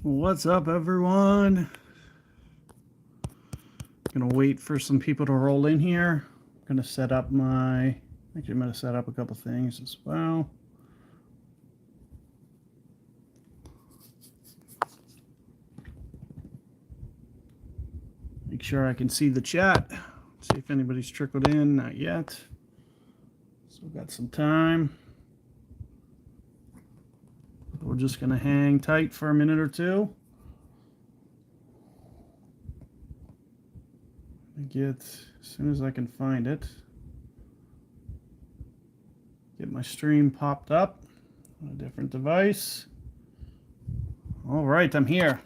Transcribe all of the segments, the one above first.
What's up, everyone? Gonna wait for some people to roll in here. Gonna set up actually I'm gonna set up a couple things as well. Make sure I can see the chat. See if anybody's trickled in. Not yet. Still got some time. We're just gonna hang tight for a minute or two. As soon as I can find it, get my stream popped up on a different device. All right, I'm here.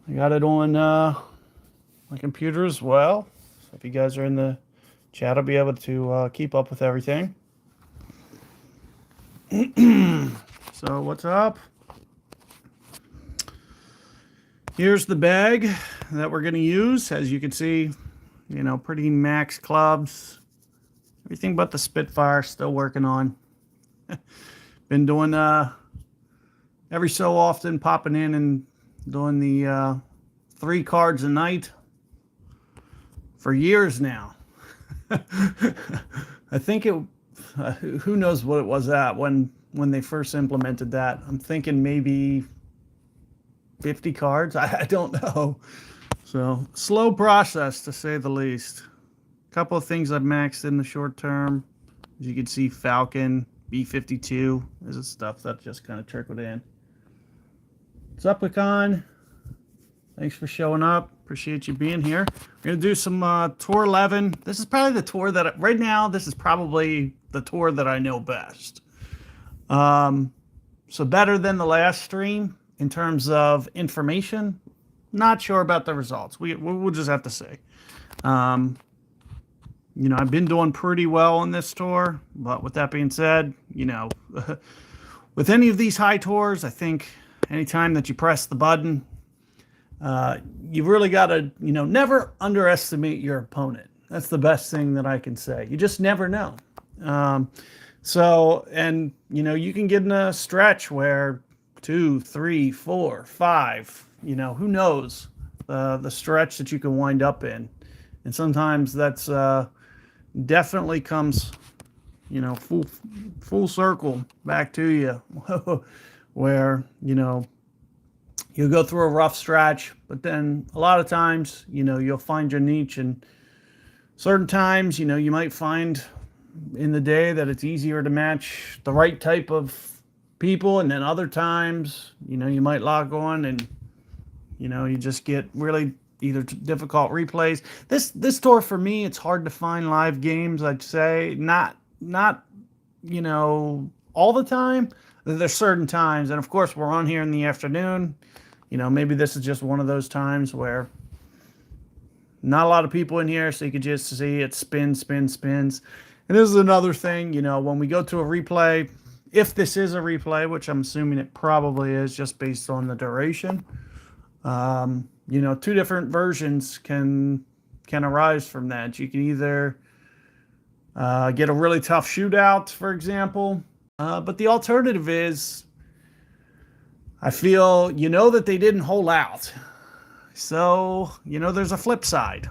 I got it on my computer as well. So if you guys are in the chat, I'll be able to keep up with everything. So what's up? Here's the bag that we're going to use. As you can see, pretty max clubs. Everything but the Spitfire still working on. Been doing every so often popping in and doing the 3 cards a night for years now. I think who knows what it was at when they first implemented that. I'm thinking maybe 50 cards. I don't know. So slow process to say the least. A couple of things I've maxed in the short term. As you can see, Falcon, B52 is the stuff that just kind of trickled in. What's up, Pecan? Thanks for showing up. Appreciate you being here. We're going to do some Tour 11. This is probably the tour that, right now, this is probably the tour that I know best. So better than the last stream in terms of information. Not sure about the results. We'll just have to see. I've been doing pretty well on this tour. But with that being said, with any of these high tours, I think anytime that you press the button, you've really got to, never underestimate your opponent. That's the best thing that I can say. You just never know. You can get in a stretch where 2, 3, 4, 5, who knows the stretch that you can wind up in. And sometimes that's definitely comes, full circle back to you where, you'll go through a rough stretch, but then a lot of times, you'll find your niche, and certain times, you might find in the day that it's easier to match the right type of people, and then other times, you might log on and, you just get really either difficult replays. This tour for me, it's hard to find live games, I'd say. Not all the time. There's certain times, and of course we're on here in the afternoon. Maybe this is just one of those times where not a lot of people in here, so you could just see it spins. And this is another thing, when we go to a replay, if this is a replay, which I'm assuming it probably is just based on the duration, 2 different versions can arise from that. You can either get a really tough shootout, for example, but the alternative is, I feel, that they didn't hold out. So, there's a flip side.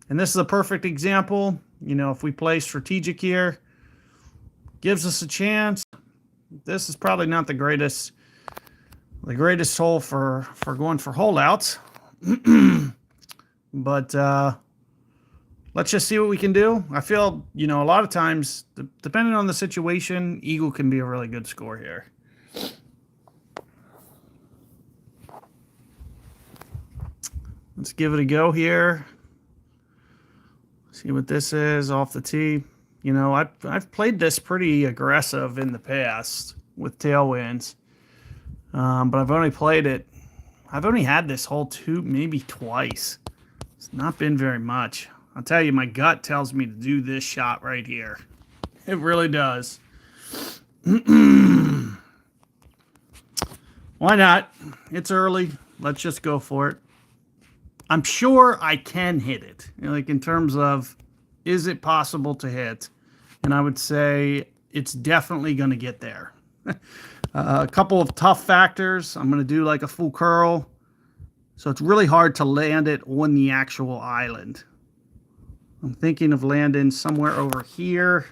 And this is a perfect example. If we play strategic here, gives us a chance. This is probably not the greatest hole for going for holdouts. But let's just see what we can do. I feel, a lot of times, depending on the situation, eagle can be a really good score here. Let's give it a go here. See what this is off the tee. I've played this pretty aggressive in the past with tailwinds, but I've only played it. I've only had this hole maybe twice. It's not been very much. I'll tell you, my gut tells me to do this shot right here. It really does. Why not? It's early. Let's just go for it. I'm sure I can hit it. Like in terms of, is it possible to hit? And I would say it's definitely going to get there. A couple of tough factors. I'm going to do like a full curl. So it's really hard to land it on the actual island. I'm thinking of landing somewhere over here.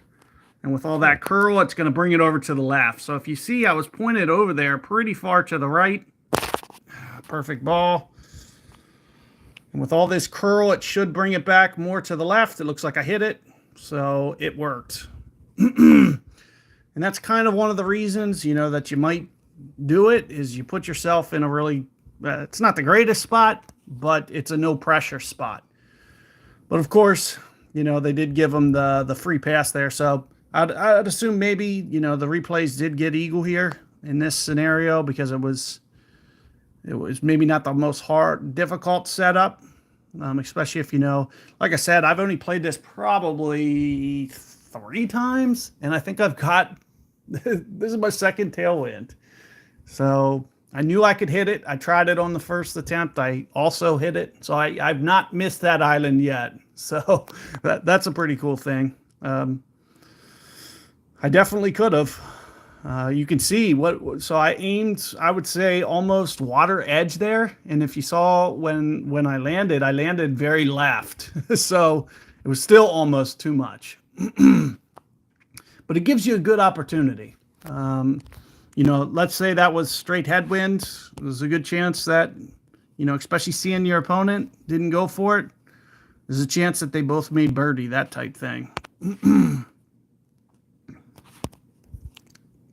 And with all that curl, it's going to bring it over to the left. So if you see, I was pointed over there pretty far to the right. Perfect ball. And with all this curl, it should bring it back more to the left. It looks like I hit it. So it worked. And that's kind of one of the reasons, you know, that you might do it is you put yourself in a really, it's not the greatest spot, but it's a no pressure spot. But of course, you know, they did give them the free pass there. So I'd assume maybe, you know, the replays did get eagle here in this scenario because it was maybe not the most difficult setup, especially if, you know, like I said, I've only played this probably 3 times, and I think I've got, this is my second tailwind. So I knew I could hit it. I tried it on the first attempt. I also hit it. So I've not missed that island yet. So that's a pretty cool thing. I definitely could have. You can see so I aimed, I would say almost water edge there. And if you saw when I landed very left. So it was still almost too much. But it gives you a good opportunity. You know, let's say that was straight headwind. There's a good chance that, you know, especially seeing your opponent didn't go for it. There's a chance that they both made birdie, that type thing.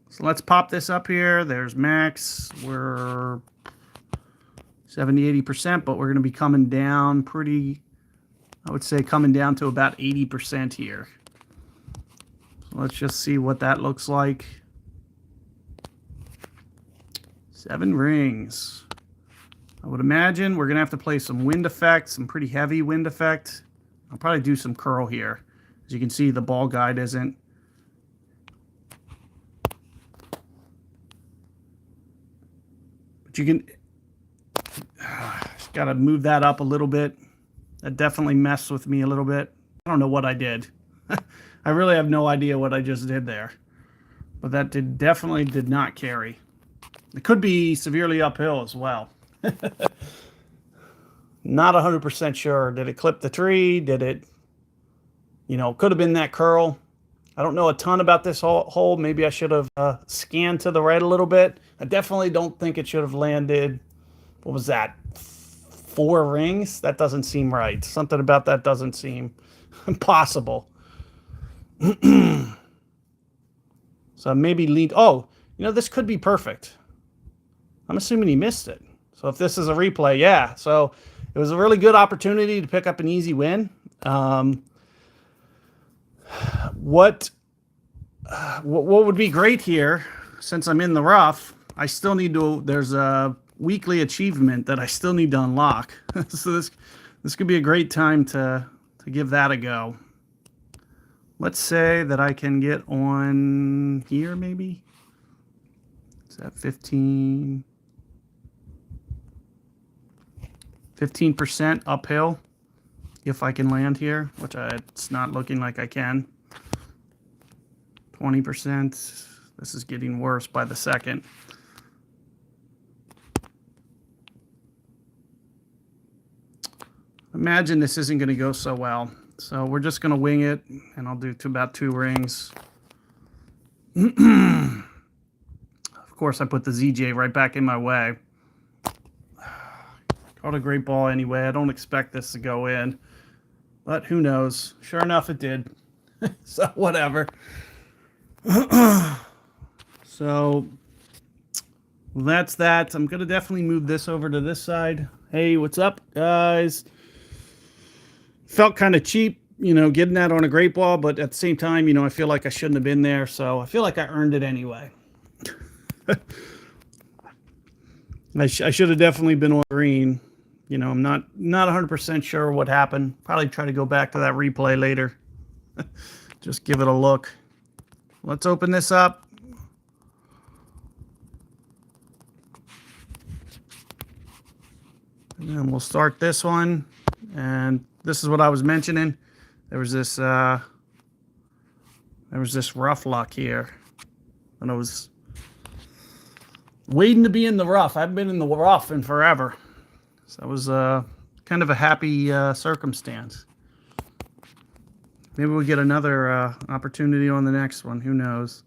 So let's pop this up here. There's max. We're 70-80%, but we're going to be coming down pretty, I would say coming down to about 80% here. So let's just see what that looks like. 7 rings. I would imagine we're going to have to play some wind effect, some pretty heavy wind effect. I'll probably do some curl here. As you can see, the ball guide isn't. But you can, got to move that up a little bit. That definitely messed with me a little bit. I don't know what I did. I really have no idea what I just did there. But that definitely did not carry. It could be severely uphill as well. Not 100% sure. Did it clip the tree? Did it, you know, could have been that curl. I don't know a ton about this hole. Maybe I should have scanned to the right a little bit. I definitely don't think it should have landed, what was that, 4 rings? That doesn't seem right. Something about that doesn't seem possible. So maybe lead. Oh, you know, this could be perfect. I'm assuming he missed it. So if this is a replay, yeah. So it was a really good opportunity to pick up an easy win. What would be great here, since I'm in the rough, I still need to, there's a weekly achievement that I still need to unlock. So this could be a great time to give that a go. Let's say that I can get on here maybe. Is that 15%? 15% uphill if I can land here, which it's not looking like I can. 20%. This is getting worse by the second. Imagine this isn't going to go so well. So we're just going to wing it, and I'll do about 2 rings. Of course, I put the ZJ right back in my way. Caught a great ball anyway. I don't expect this to go in, but who knows? Sure enough, it did. So whatever. So that's that. I'm gonna definitely move this over to this side. Hey, what's up, guys? Felt kind of cheap, you know, getting that on a great ball, but at the same time, you know, I feel like I shouldn't have been there, so I feel like I earned it anyway. I should have definitely been on green. You know, I'm not 100% sure what happened. Probably try to go back to that replay later. Just give it a look. Let's open this up. And then we'll start this one. And this is what I was mentioning. There was this rough luck here. And it was waiting to be in the rough. I haven't been in the rough in forever. So that was kind of a happy circumstance. Maybe we'll get another opportunity on the next one. Who knows?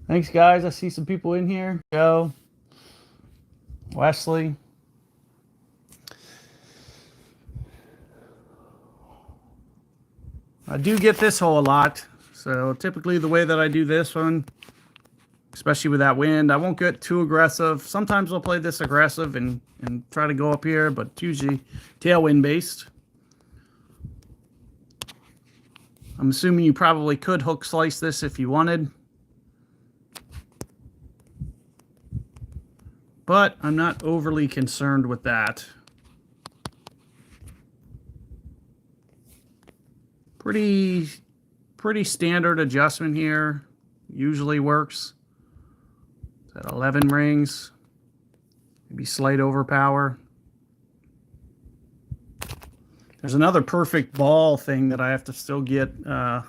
Thanks, guys. I see some people in here. Joe, Wesley. I do get this hole a lot. So typically the way that I do this one, especially with that wind, I won't get too aggressive. Sometimes I'll play this aggressive and try to go up here, but it's usually tailwind based. I'm assuming you probably could hook slice this if you wanted. But I'm not overly concerned with that. Pretty standard adjustment here. Usually works. It's at 11 rings. Maybe slight overpower. There's another perfect ball thing that I have to still get. There's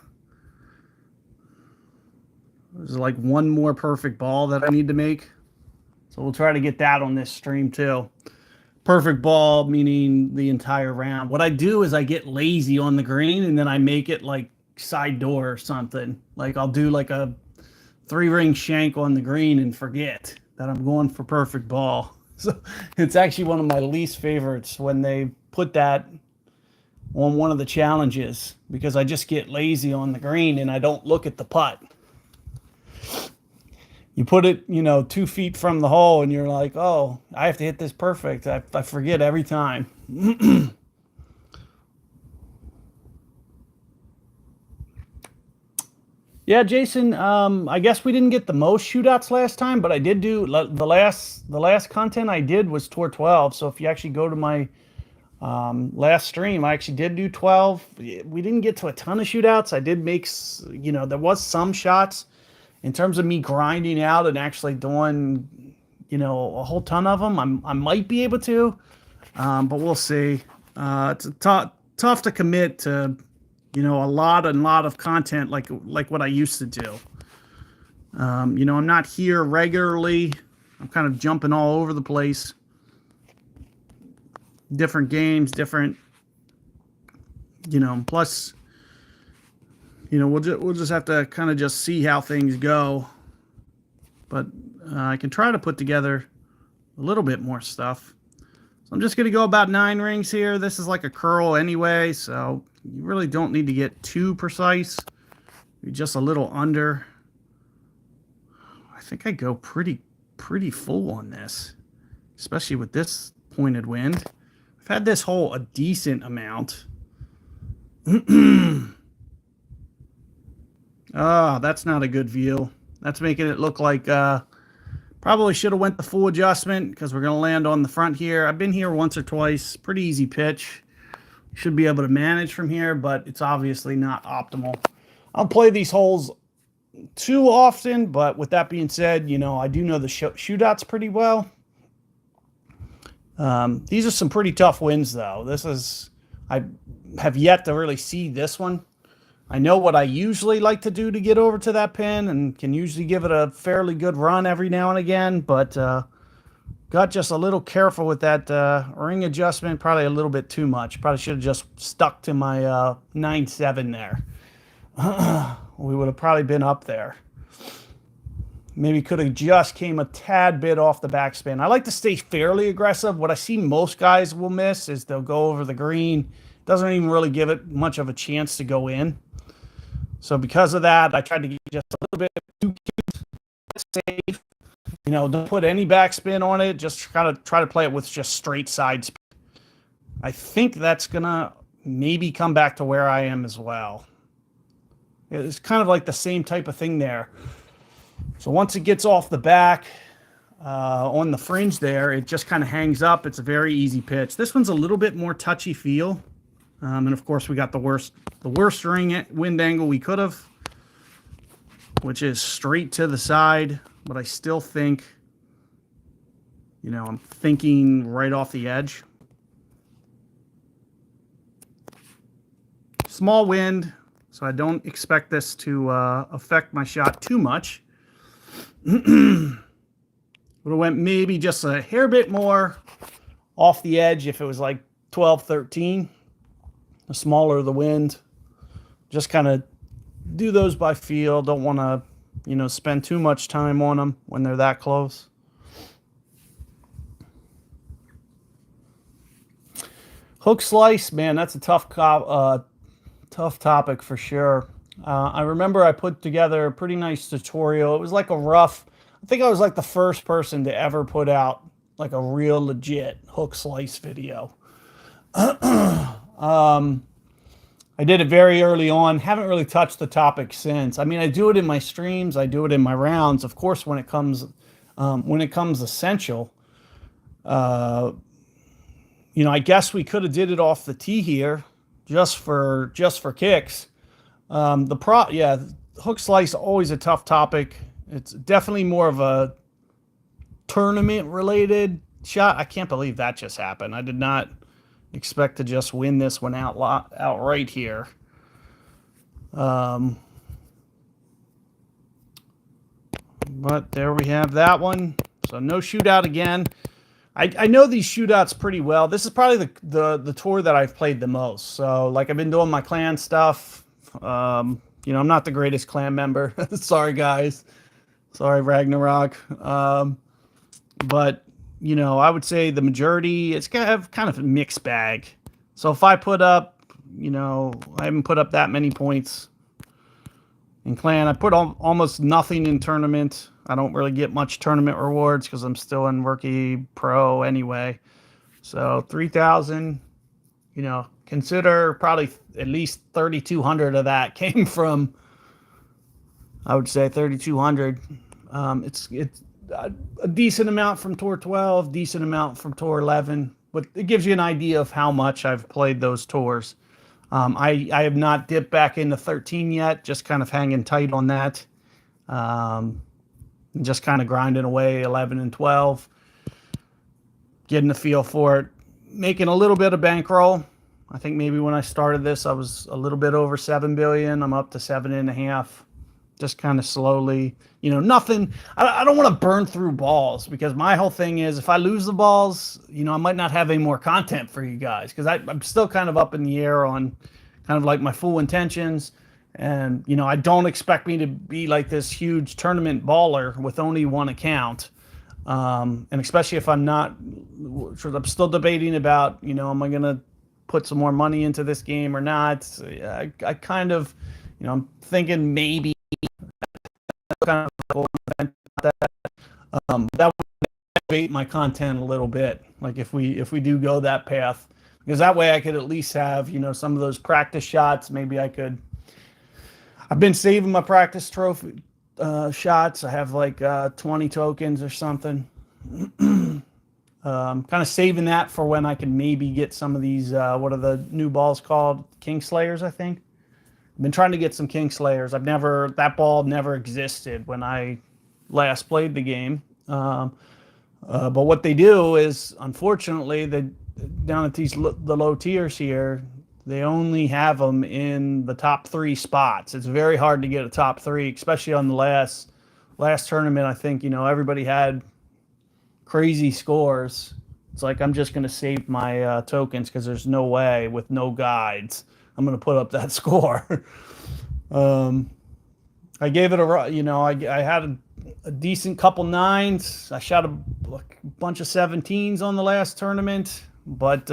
like one more perfect ball that I need to make. So we'll try to get that on this stream too. Perfect ball, meaning the entire round. What I do is I get lazy on the green and then I make it like side door or something. Like I'll do like a 3-ring shank on the green and forget that I'm going for perfect ball. So it's actually one of my least favorites when they put that on one of the challenges, because I just get lazy on the green and I don't look at the putt. You put it, 2 feet from the hole and you're like, oh, I have to hit this perfect. I forget every time. Yeah, Jason, I guess we didn't get the most shootouts last time, but I did do the last content I did was tour 12. So if you actually go to my last stream, I actually did do 12. We didn't get to a ton of shootouts. I did make, there was some shots. In terms of me grinding out and actually doing, a whole ton of them, I might be able to, but we'll see. It's tough to commit to, a lot of content like what I used to do. I'm not here regularly. I'm kind of jumping all over the place. Different games, different, plus. We'll just have to kind of just see how things go. But I can try to put together a little bit more stuff. So I'm just going to go about 9 rings here. This is like a curl anyway, so you really don't need to get too precise. You're just a little under. I think I go pretty full on this, especially with this pointed wind. I've had this hole a decent amount. Oh, that's not a good view. That's making it look like probably should have went the full adjustment, because we're going to land on the front here. I've been here once or twice. Pretty easy pitch. Should be able to manage from here, but it's obviously not optimal. I'll play these holes too often, but with that being said, I do know the shootouts pretty well. These are some pretty tough wins, though. I have yet to really see this one. I know what I usually like to do to get over to that pin and can usually give it a fairly good run every now and again, but got just a little careful with that ring adjustment, probably a little bit too much. Probably should have just stuck to my 9-7 there. We would have probably been up there. Maybe could have just came a tad bit off the backspin. I like to stay fairly aggressive. What I see most guys will miss is they'll go over the green. Doesn't even really give it much of a chance to go in. So because of that, I tried to get just a little bit too safe. Don't put any backspin on it. Just try to play it with just straight side spin. I think that's going to maybe come back to where I am as well. It's kind of like the same type of thing there. So once it gets off the back on the fringe there, it just kind of hangs up. It's a very easy pitch. This one's a little bit more touchy feel. And of course, we got the worst wind angle we could have, which is straight to the side. But I still think, I'm thinking right off the edge. small wind, so I don't expect this to affect my shot too much. Would have went maybe just a hair bit more off the edge if it was like 12, 13. The smaller the wind. Just kind of do those by feel. Don't want to, you know, spend too much time on them when they're that close. Hook slice, man, that's a tough topic for sure. I remember I put together a pretty nice tutorial. It was like a rough, I think I was like the first person to ever put out like a real legit hook slice video. I did it very early on. Haven't really touched the topic since. I mean, I do it in my streams. I do it in my rounds. Of course, when it comes essential, you know, I guess we could have did it off the tee here, just for kicks. Yeah, hook slice always a tough topic. It's definitely more of a tournament related shot. I can't believe that just happened. I did not expect to just win this one outright here. But there we have that one. So no shootout again. I know these shootouts pretty well. This is probably the tour that I've played the most. So like I've been doing my clan stuff. You know, I'm not the greatest clan member. Sorry guys. Sorry Ragnarok. But you know, I would say the majority, it's gonna have kind of a mixed bag. So if I put up, you know, I haven't put up that many points in clan. I put almost nothing in tournament. I don't really get much tournament rewards because I'm still in rookie pro anyway. So 3,000, you know, consider probably at least 3,200 of that came from, I would say 3,200. It's a decent amount from Tour 12, decent amount from Tour 11, but it gives you an idea of how much I've played those tours. I have not dipped back into 13 yet, just kind of hanging tight on that. Just kind of grinding away 11 and 12, getting the feel for it, making a little bit of bankroll. I think maybe when I started this, I was a little bit over 7 billion. I'm up to 7.5. Just kind of slowly, you know, nothing. I don't want to burn through balls because my whole thing is if I lose the balls, you know, I might not have any more content for you guys because I'm still kind of up in the air on kind of like my full intentions. And, you know, I don't expect me to be like this huge tournament baller with only one account. And especially if I'm not, I'm still debating about, you know, am I going to put some more money into this game or not? I kind of, you know, I'm thinking maybe kind of that would elevate my content a little bit. Like if we do go that path, because that way I could at least have, you know, some of those practice shots. Maybe I could. I've been saving my practice trophy shots. I have like 20 tokens or something. Kind of saving that for when I can maybe get some of these, what are the new balls called? King Slayers, I think. I've been trying to get some King Slayers. That ball never existed when I last played the game. But what they do is, unfortunately, down at the low tiers here, they only have them in the top 3 spots. It's very hard to get a top 3, especially on the last tournament. I think, you know, everybody had crazy scores. It's like I'm just going to save my tokens because there's no way with no guides I'm going to put up that score. I gave it a, you know, I had a decent couple 9s. I shot a bunch of 17s on the last tournament, but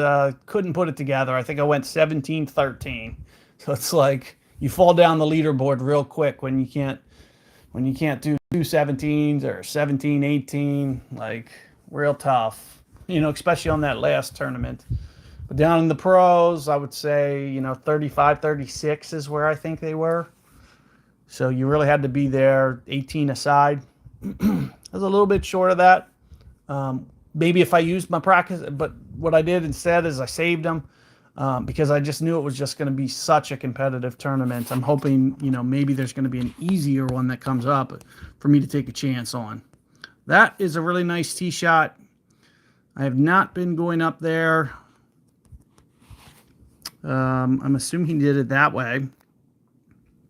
couldn't put it together. I think I went 17-13. So it's like you fall down the leaderboard real quick when you can't do 2 17s or 17-18, like real tough, you know, especially on that last tournament. But down in the pros, I would say, you know, 35-36 is where I think they were. So you really had to be there 18 aside. I was a little bit short of that. Maybe if I used my practice, but what I did instead is I saved them because I just knew it was just going to be such a competitive tournament. I'm hoping, you know, maybe there's going to be an easier one that comes up for me to take a chance on. That is a really nice tee shot. I have not been going up there. I'm assuming he did it that way.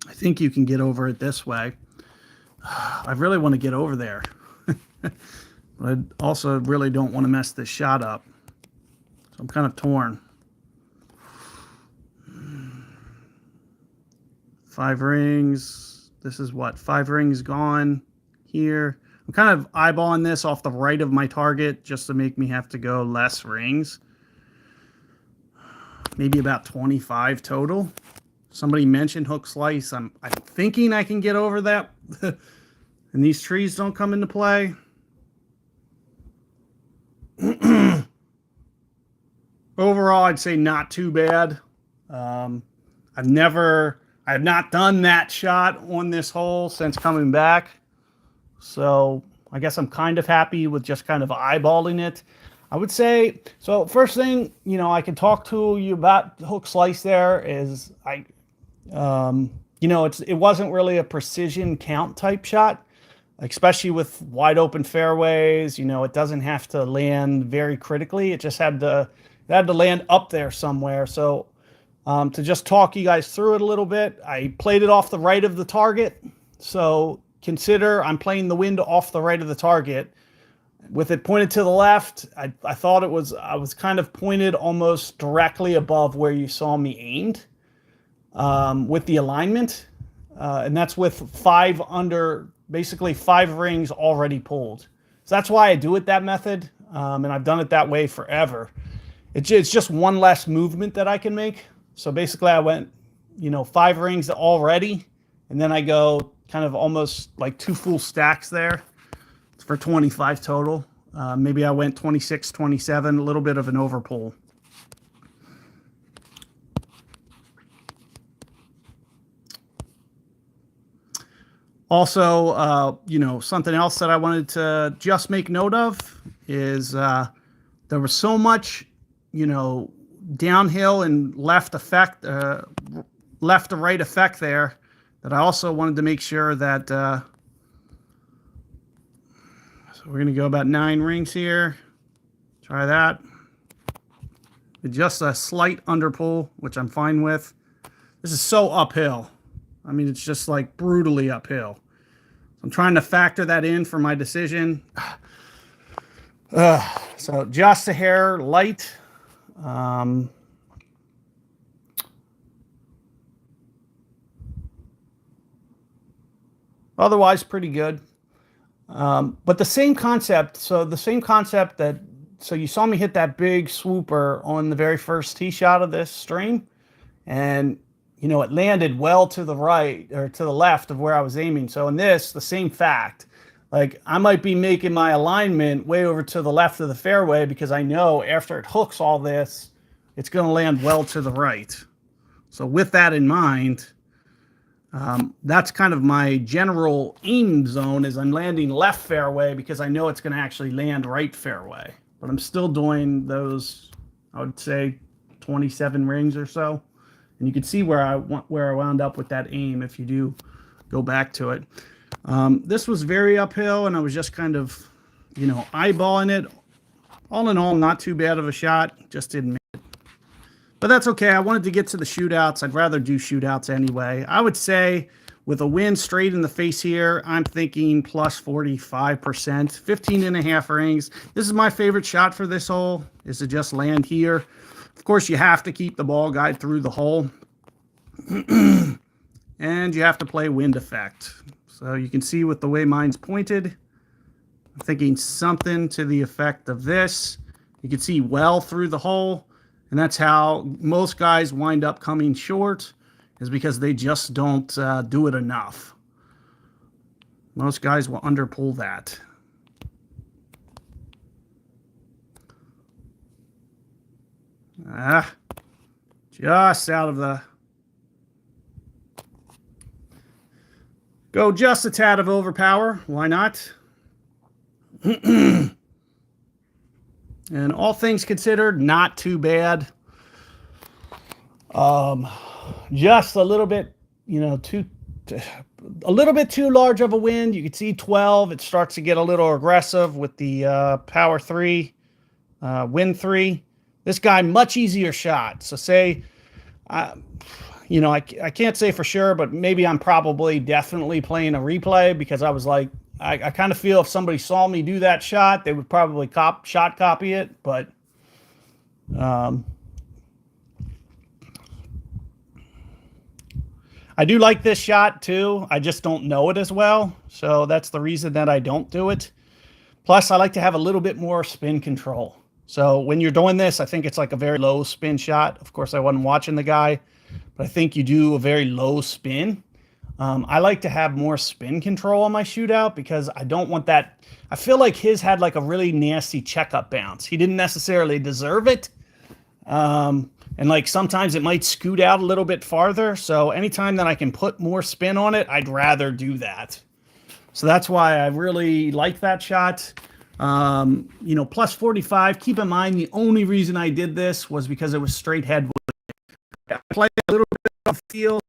I think you can get over it this way. I really want to get over there. But I also really don't want to mess this shot up. So I'm kind of torn. 5 rings. This is what? 5 rings gone here. I'm kind of eyeballing this off the right of my target just to make me have to go less rings. Maybe about 25 total. Somebody mentioned hook slice. I'm thinking I can get over that. And these trees don't come into play. Overall, I'd say not too bad. I have not done that shot on this hole since coming back. So I guess I'm kind of happy with just kind of eyeballing it. I would say, so first thing, you know, I can talk to you about hook slice there is you know, it wasn't really a precision count type shot, especially with wide open fairways. You know, it doesn't have to land very critically. It just had to land up there somewhere. So to just talk you guys through it a little bit, I played it off the right of the target. So consider I'm playing the wind off the right of the target. With it pointed to the left, I thought I was kind of pointed almost directly above where you saw me aimed with the alignment. And that's with basically 5 rings already pulled. So that's why I do it that method. And I've done it that way forever. It's just one less movement that I can make. So basically I went, you know, 5 rings already. And then I go kind of almost like 2 full stacks there. It's for 25 total. Maybe I went 26, 27, a little bit of an overpull. Also, you know, something else that I wanted to just make note of is there was so much, you know, downhill and left effect, left to right effect there, that I also wanted to make sure that, so we're going to go about 9 rings here. Try that. Just a slight underpull, which I'm fine with. This is so uphill. I mean, it's just like brutally uphill. I'm trying to factor that in for my decision. So just a hair light. Otherwise, pretty good. But the same concept. So you saw me hit that big swooper on the very first tee shot of this stream, and you know, it landed well to the right or to the left of where I was aiming. So in this, the same fact, like I might be making my alignment way over to the left of the fairway because I know after it hooks all this, it's going to land well to the right. So with that in mind, that's kind of my general aim zone is I'm landing left fairway because I know it's going to actually land right fairway. But I'm still doing those, I would say, 27 rings or so. And you can see where I wound up with that aim if you do go back to it. This was very uphill, and I was just kind of, you know, eyeballing it. All in all, not too bad of a shot. Just didn't make it. But that's okay. I wanted to get to the shootouts. I'd rather do shootouts anyway. I would say with a wind straight in the face here, I'm thinking plus 45%, 15 and a half rings. This is my favorite shot for this hole, is to just land here. Of course, you have to keep the ball guide through the hole. And you have to play wind effect. So you can see with the way mine's pointed, I'm thinking something to the effect of this. You can see well through the hole. And that's how most guys wind up coming short, is because they just don't do it enough. Most guys will underpull that. Just out of the... Go just a tad of overpower. Why not? And all things considered, not too bad. Just a little bit, you know, a little bit too large of a wind. You can see 12. It starts to get a little aggressive with the power 3, wind 3. This guy, much easier shot. So say I can't say for sure, but maybe I'm probably definitely playing a replay because I was like, I kind of feel if somebody saw me do that shot, they would probably shot copy it. But I do like this shot too. I just don't know it as well. So that's the reason that I don't do it. Plus, I like to have a little bit more spin control. So when you're doing this, I think it's like a very low spin shot. Of course, I wasn't watching the guy, but I think you do a very low spin. I like to have more spin control on my shootout because I don't want that. I feel like his had like a really nasty checkup bounce. He didn't necessarily deserve it. And like sometimes it might scoot out a little bit farther. So anytime that I can put more spin on it, I'd rather do that. So that's why I really like that shot. Plus 45. Keep in mind, the only reason I did this was because it was straight head. I played a little bit of field,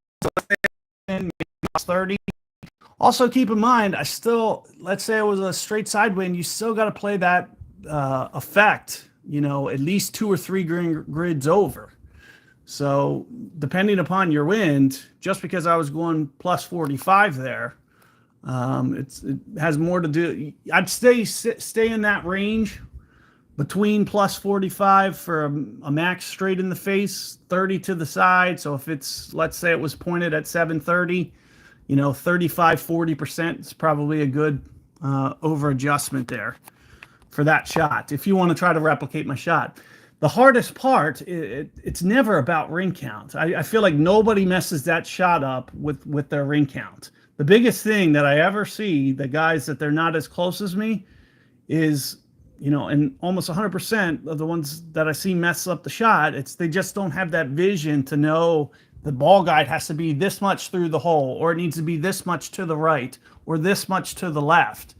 maybe 30. Also, keep in mind, let's say it was a straight sidewind, you still got to play that effect, at least 2 or 3 grids over. So depending upon your wind, just because I was going plus 45 there, it has more to do. I'd stay in that range between plus 45 for a max straight in the face, 30 to the side. So if let's say it was pointed at 730, 35-40% is probably a good over adjustment there for that shot if you want to try to replicate my shot. The hardest part, it's never about ring count. I feel like nobody messes that shot up with their ring count. The biggest thing that I ever see, the guys that they're not as close as me, is, and almost 100% of the ones that I see mess up the shot, they just don't have that vision to know the ball guide has to be this much through the hole, or it needs to be this much to the right, or this much to the left.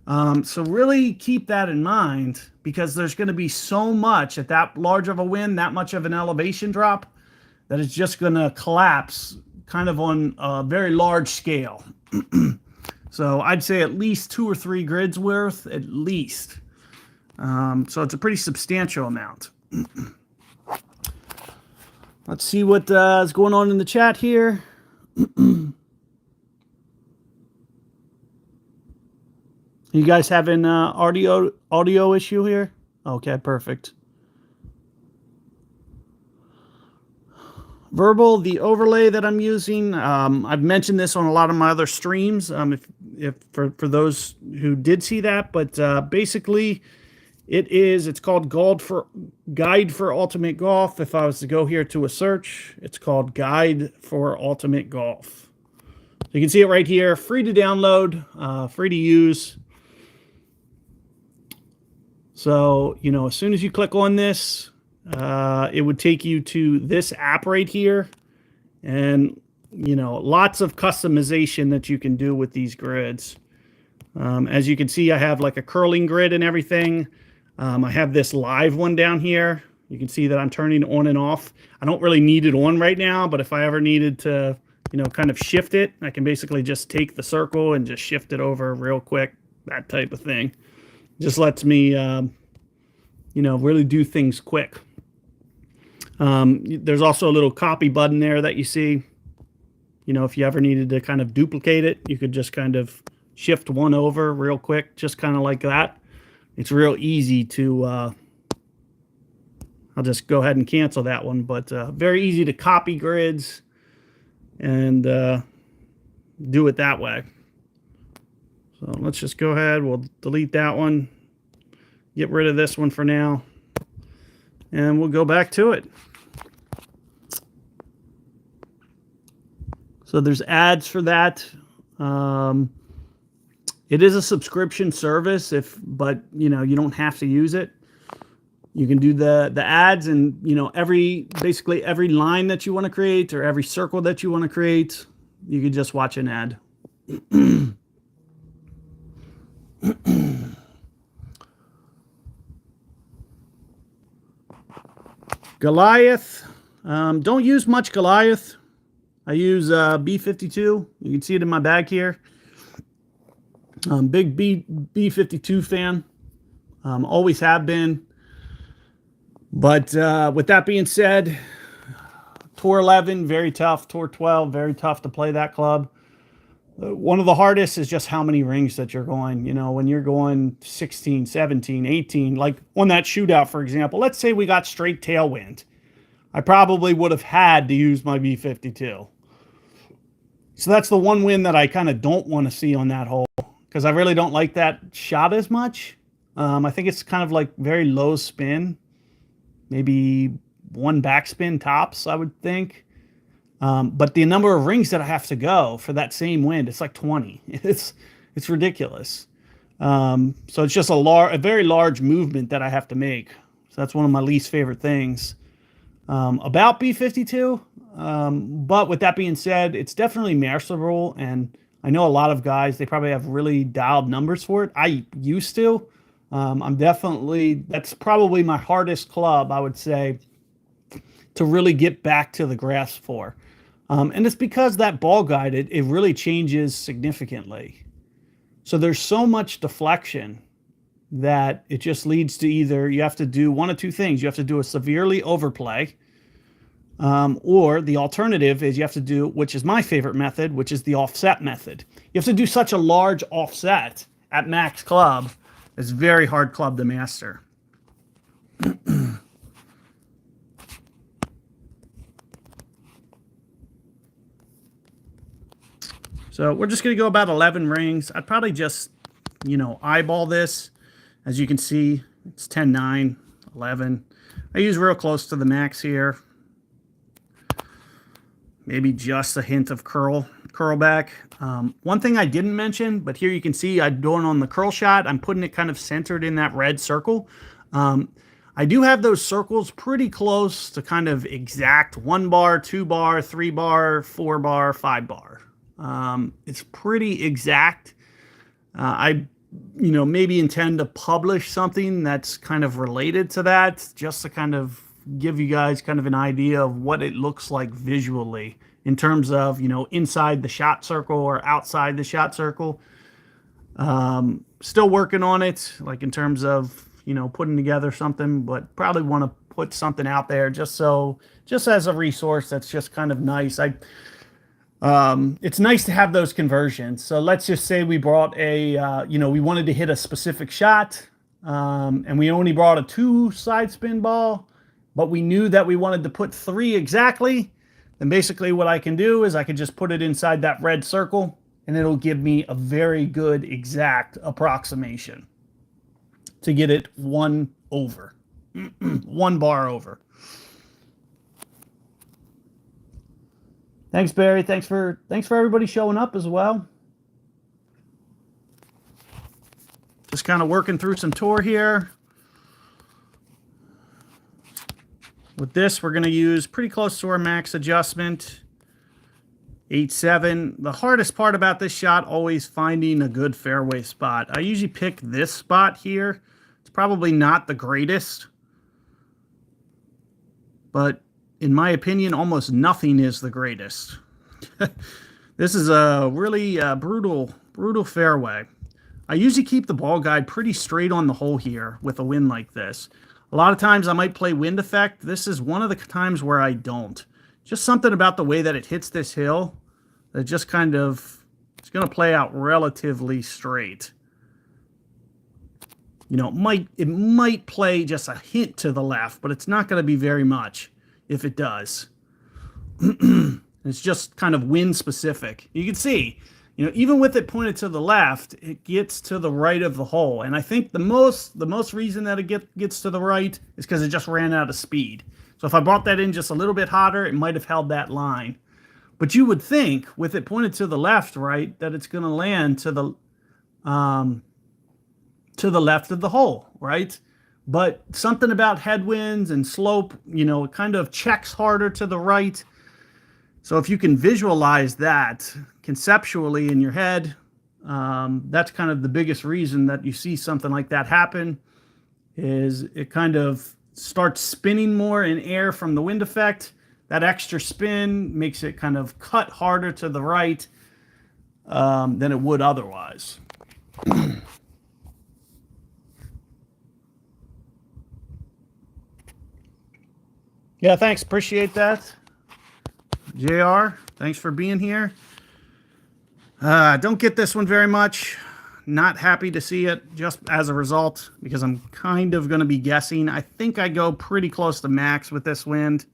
So really keep that in mind, because there's going to be so much at that large of a wind, that much of an elevation drop, that it's just going to collapse kind of on a very large scale. So I'd say at least 2 or 3 grids worth, at least. So it's a pretty substantial amount. Let's see what is going on in the chat here. You guys having audio issue here? Okay, perfect. Verbal, the overlay that I'm using, I've mentioned this on a lot of my other streams, if for those who did see that, but basically it's called Guide for Ultimate Golf. If I was to go here to a search, it's called Guide for Ultimate Golf. So you can see it right here, free to download, free to use. So, as soon as you click on this, it would take you to this app right here. And, lots of customization that you can do with these grids. As you can see, I have like a curling grid and everything. I have this live one down here. You can see that I'm turning on and off. I don't really need it on right now, but if I ever needed to, kind of shift it, I can basically just take the circle and just shift it over real quick, that type of thing. Just lets me, really do things quick. There's also a little copy button there that you see. If you ever needed to kind of duplicate it, you could just kind of shift one over real quick, just kind of like that. It's real easy to, I'll just go ahead and cancel that one, but very easy to copy grids and do it that way. So let's just go ahead. We'll delete that one. Get rid of this one for now. And we'll go back to it. So there's ads for that. It is a subscription service, but you don't have to use it. You can do the ads, and basically every line that you want to create or every circle that you want to create, you can just watch an ad. Goliath. Don't use much Goliath. I use B52. You can see it in my bag here. Big B52 fan. Always have been. But with that being said, Tour 11, very tough. Tour 12, very tough to play that club. One of the hardest is just how many rings that you're going. You know, when you're going 16, 17, 18, like on that shootout, for example, let's say we got straight tailwind. I probably would have had to use my B52. So that's the one win that I kind of don't want to see on that hole, because I really don't like that shot as much. I think it's kind of like very low spin, maybe one backspin tops, I would think. But the number of rings that I have to go for that same wind, it's like 20. It's ridiculous. So it's just a very large movement that I have to make. So that's one of my least favorite things about B52. But with that being said, it's definitely masterable, and I know a lot of guys, they probably have really dialed numbers for it. I used to. That's probably my hardest club, I would say, to really get back to the grasp for. And it's because that ball guide, it really changes significantly. So there's so much deflection that it just leads to either you have to do one of two things. You have to do a severely overplay, or the alternative is you have to do, which is my favorite method, which is the offset method. You have to do such a large offset at max club. It's a very hard club to master. So we're just going to go about 11 rings. I'd probably just, eyeball this. As you can see, it's 10, 9, 11. I use real close to the max here. Maybe just a hint of curl back. One thing I didn't mention, but here you can see I'm doing on the curl shot, I'm putting it kind of centered in that red circle. I do have those circles pretty close to kind of exact 1 bar, 2 bar, 3 bar, 4 bar, 5 bar. It's pretty exact. I maybe intend to publish something that's kind of related to that, just to kind of give you guys kind of an idea of what it looks like visually in terms of, inside the shot circle or outside the shot circle. Still working on it, like in terms of, putting together something, but probably want to put something out there just as a resource that's just kind of nice. It's nice to have those conversions. So let's just say we brought we wanted to hit a specific shot, and we only brought a 2 side spin ball, but we knew that we wanted to put 3 exactly. Then basically what I can do is I can just put it inside that red circle, and it'll give me a very good exact approximation to get it 1 over, 1 bar over. Thanks, Barry. Thanks for everybody showing up as well. Just kind of working through some tour here. With this, we're going to use pretty close to our max adjustment, 8-7. The hardest part about this shot, always finding a good fairway spot. I usually pick this spot here. It's probably not the greatest, but in my opinion, almost nothing is the greatest. This is a really brutal fairway. I usually keep the ball guide pretty straight on the hole here with a wind like this. A lot of times I might play wind effect. This is one of the times where I don't. Just something about the way that it hits this hill that just kind of, it's going to play out relatively straight. It might play just a hint to the left, but it's not going to be very much if it does. It's just kind of wind specific. You can see, even with it pointed to the left, it gets to the right of the hole. And I think the most reason that it gets to the right is because it just ran out of speed. So if I brought that in just a little bit hotter, it might have held that line. But you would think with it pointed to the left, right, that it's going to land to the left of the hole, right? But something about headwinds and slope, it kind of checks harder to the right. So if you can visualize that conceptually in your head, that's kind of the biggest reason that you see something like that happen, is it kind of starts spinning more in air from the wind effect. That extra spin makes it kind of cut harder to the right than it would otherwise. Yeah, thanks. Appreciate that. JR, thanks for being here. Don't get this one very much. Not happy to see it just as a result because I'm kind of going to be guessing. I think I go pretty close to max with this wind.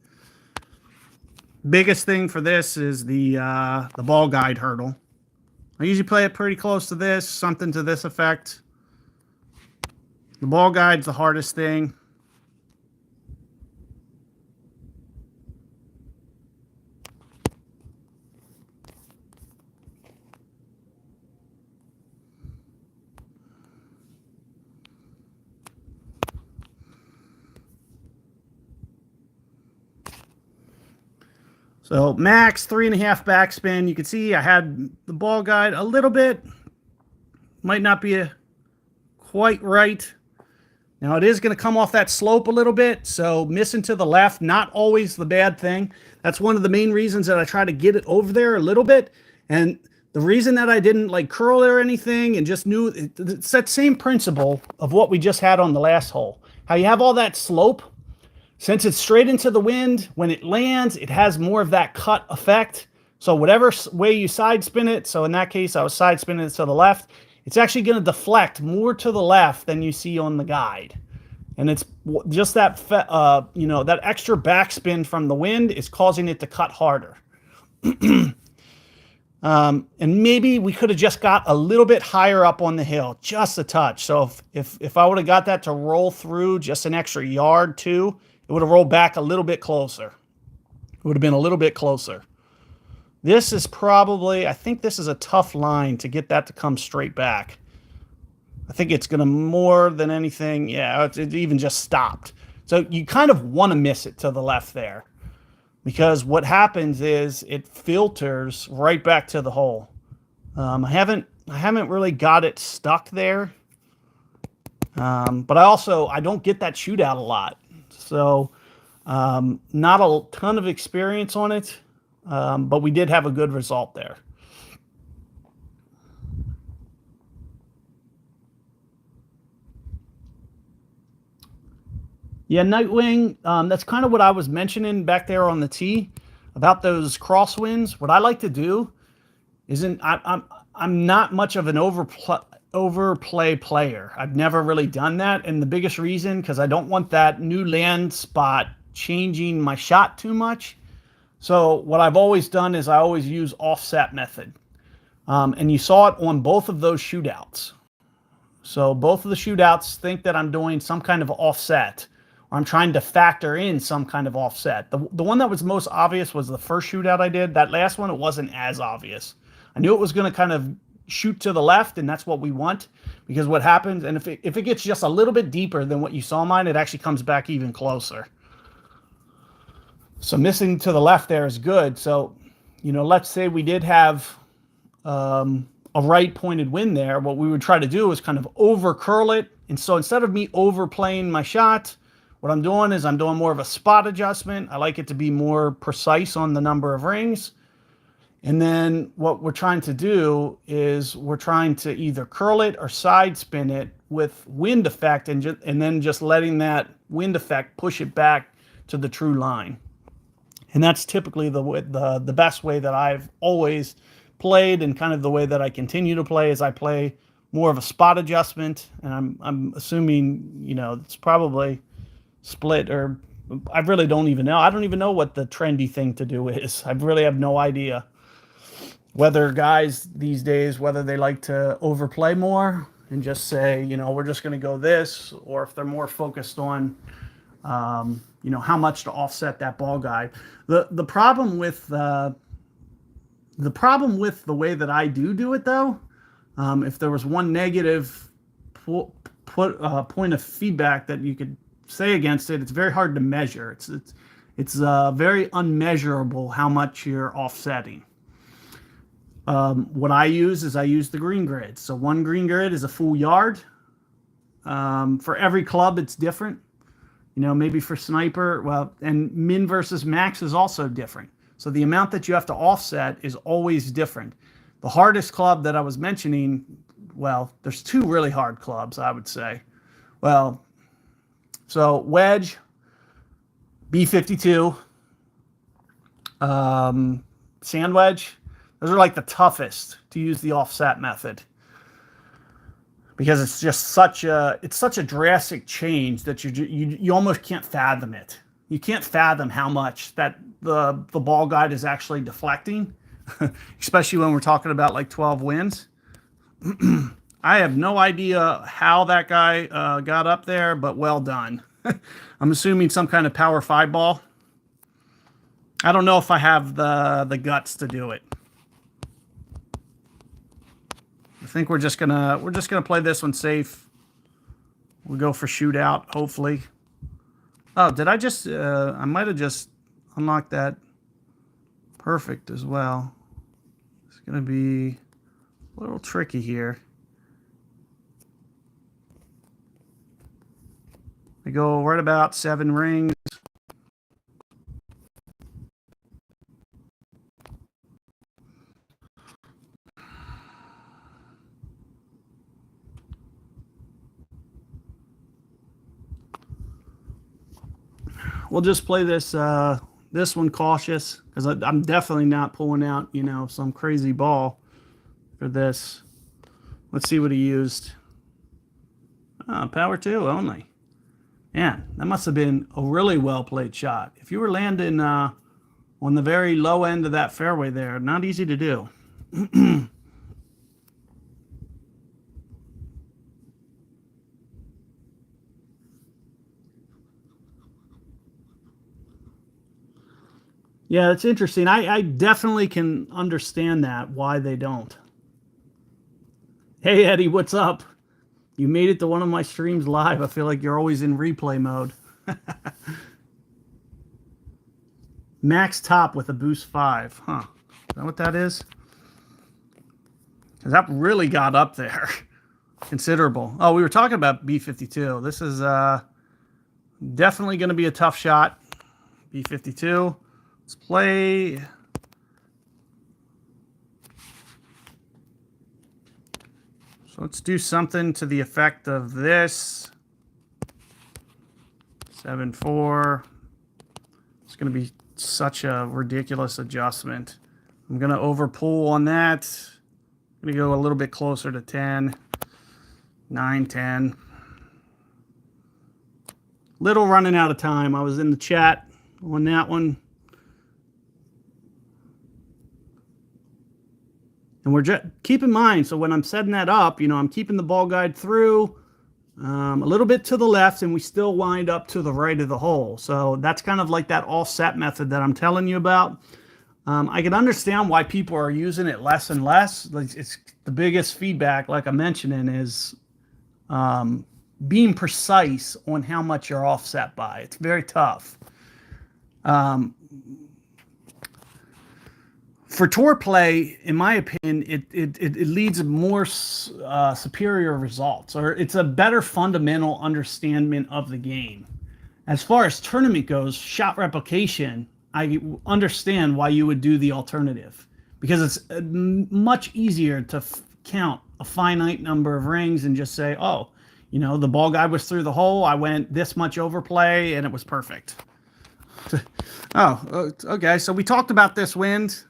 Biggest thing for this is the ball guide hurdle. I usually play it pretty close to this, something to this effect. The ball guide's the hardest thing. So max 3.5 backspin. You can see I had the ball guide a little bit. Might not be quite right. Now it is going to come off that slope a little bit. So missing to the left, not always the bad thing. That's one of the main reasons that I try to get it over there a little bit. And the reason that I didn't like curl or anything and just knew it's that same principle of what we just had on the last hole. How you have all that slope. Since it's straight into the wind, when it lands, it has more of that cut effect. So whatever way you side spin it, so in that case, I was side spinning it to the left, it's actually going to deflect more to the left than you see on the guide. And it's just that, that extra backspin from the wind is causing it to cut harder. And maybe we could have just got a little bit higher up on the hill, just a touch. So if I would have got that to roll through just an extra yard too, it would have rolled back a little bit closer. It would have been a little bit closer. This is probably, I think this is a tough line to get that to come straight back. I think it's going to more than anything, yeah, it even just stopped. So you kind of want to miss it to the left there. Because what happens is it filters right back to the hole. I haven't really got it stuck there. But I don't get that shootout a lot. So not a ton of experience on it, but we did have a good result there. Yeah, Nightwing, that's kind of what I was mentioning back there on the tee about those crosswinds. What I like to do isn't I'm not much of an overplay player. I've never really done that, and the biggest reason because I don't want that new land spot changing my shot too much. So what I've always done is I always use offset method, and you saw it on both of those shootouts. So both of the shootouts think that I'm doing some kind of offset, or I'm trying to factor in some kind of offset. The one that was most obvious was the first shootout I did. That last one, it wasn't as obvious. I knew it was going to kind of shoot to the left, and that's what we want, because what happens, and if it gets just a little bit deeper than what you saw mine, it actually comes back even closer. So missing to the left there is good. So, let's say we did have a right pointed wind there. What we would try to do is kind of over curl it. And so instead of me overplaying my shot, what I'm doing is I'm doing more of a spot adjustment. I like it to be more precise on the number of rings. And then what we're trying to do is we're trying to either curl it or side spin it with wind effect, and then just letting that wind effect push it back to the true line. And that's typically the best way that I've always played, and kind of the way that I continue to play is I play more of a spot adjustment. And I'm assuming, it's probably split, or I really don't even know. I don't even know what the trendy thing to do is. I really have no idea. Whether guys these days, whether they like to overplay more and just say, we're just going to go this, or if they're more focused on, how much to offset that ball guide. The problem with the way that I do it though, if there was one negative point of feedback that you could say against it, it's very hard to measure. It's very unmeasurable how much you're offsetting. What I use is I use the green grid. So one green grid is a full yard. For every club, it's different. Maybe for sniper, and min versus max is also different. So the amount that you have to offset is always different. The hardest club that I was mentioning, there's two really hard clubs, I would say. So wedge, B52. sand wedge. Those are like the toughest to use the offset method, because it's just such a drastic change that you almost can't fathom it. You can't fathom how much that the ball guide is actually deflecting, especially when we're talking about like 12 winds. I have no idea how that guy got up there, but well done. I'm assuming some kind of power 5 ball. I don't know if I have the guts to do it. I think we're just gonna play this one safe. We'll go for shootout, hopefully. Oh, did I just I might have just unlocked that perfect as well. It's gonna be a little tricky here. I go right about 7 rings. We'll just play this this one cautious, because I'm definitely not pulling out, you know, some crazy ball for this. Let's see what he used. Power 2 only. Yeah, that must have been a really well played shot. If you were landing on the very low end of that fairway there, not easy to do. Yeah, it's interesting. I definitely can understand that, why they don't. Hey, Eddie, what's up? You made it to one of my streams live. I feel like you're always in replay mode. Max top with a boost 5. Huh. Is that what that is? Because that really got up there. Considerable. Oh, we were talking about B52. This is definitely going to be a tough shot. B52. Let's play. So let's do something to the effect of this. 7-4. It's going to be such a ridiculous adjustment. I'm going to overpull on that. I'm going to go a little bit closer to 10. 9, 10. Little running out of time. I was in the chat on that one. And we're just, keep in mind, so when I'm setting that up, you know, I'm keeping the ball guide through a little bit to the left, and we still wind up to the right of the hole. So that's kind of like that offset method that I'm telling you about. I can understand why people are using it less and less. Like, it's the biggest feedback, like I'm mentioning, is being precise on how much you're offset by. It's very tough. For tour play, in my opinion, it leads to more superior results, or it's a better fundamental understanding of the game. As far as tournament goes, shot replication, I understand why you would do the alternative, because it's much easier to count a finite number of rings and just say, oh, you know, the ball guide was through the hole, I went this much overplay, and it was perfect. Oh, okay, so we talked about this wind.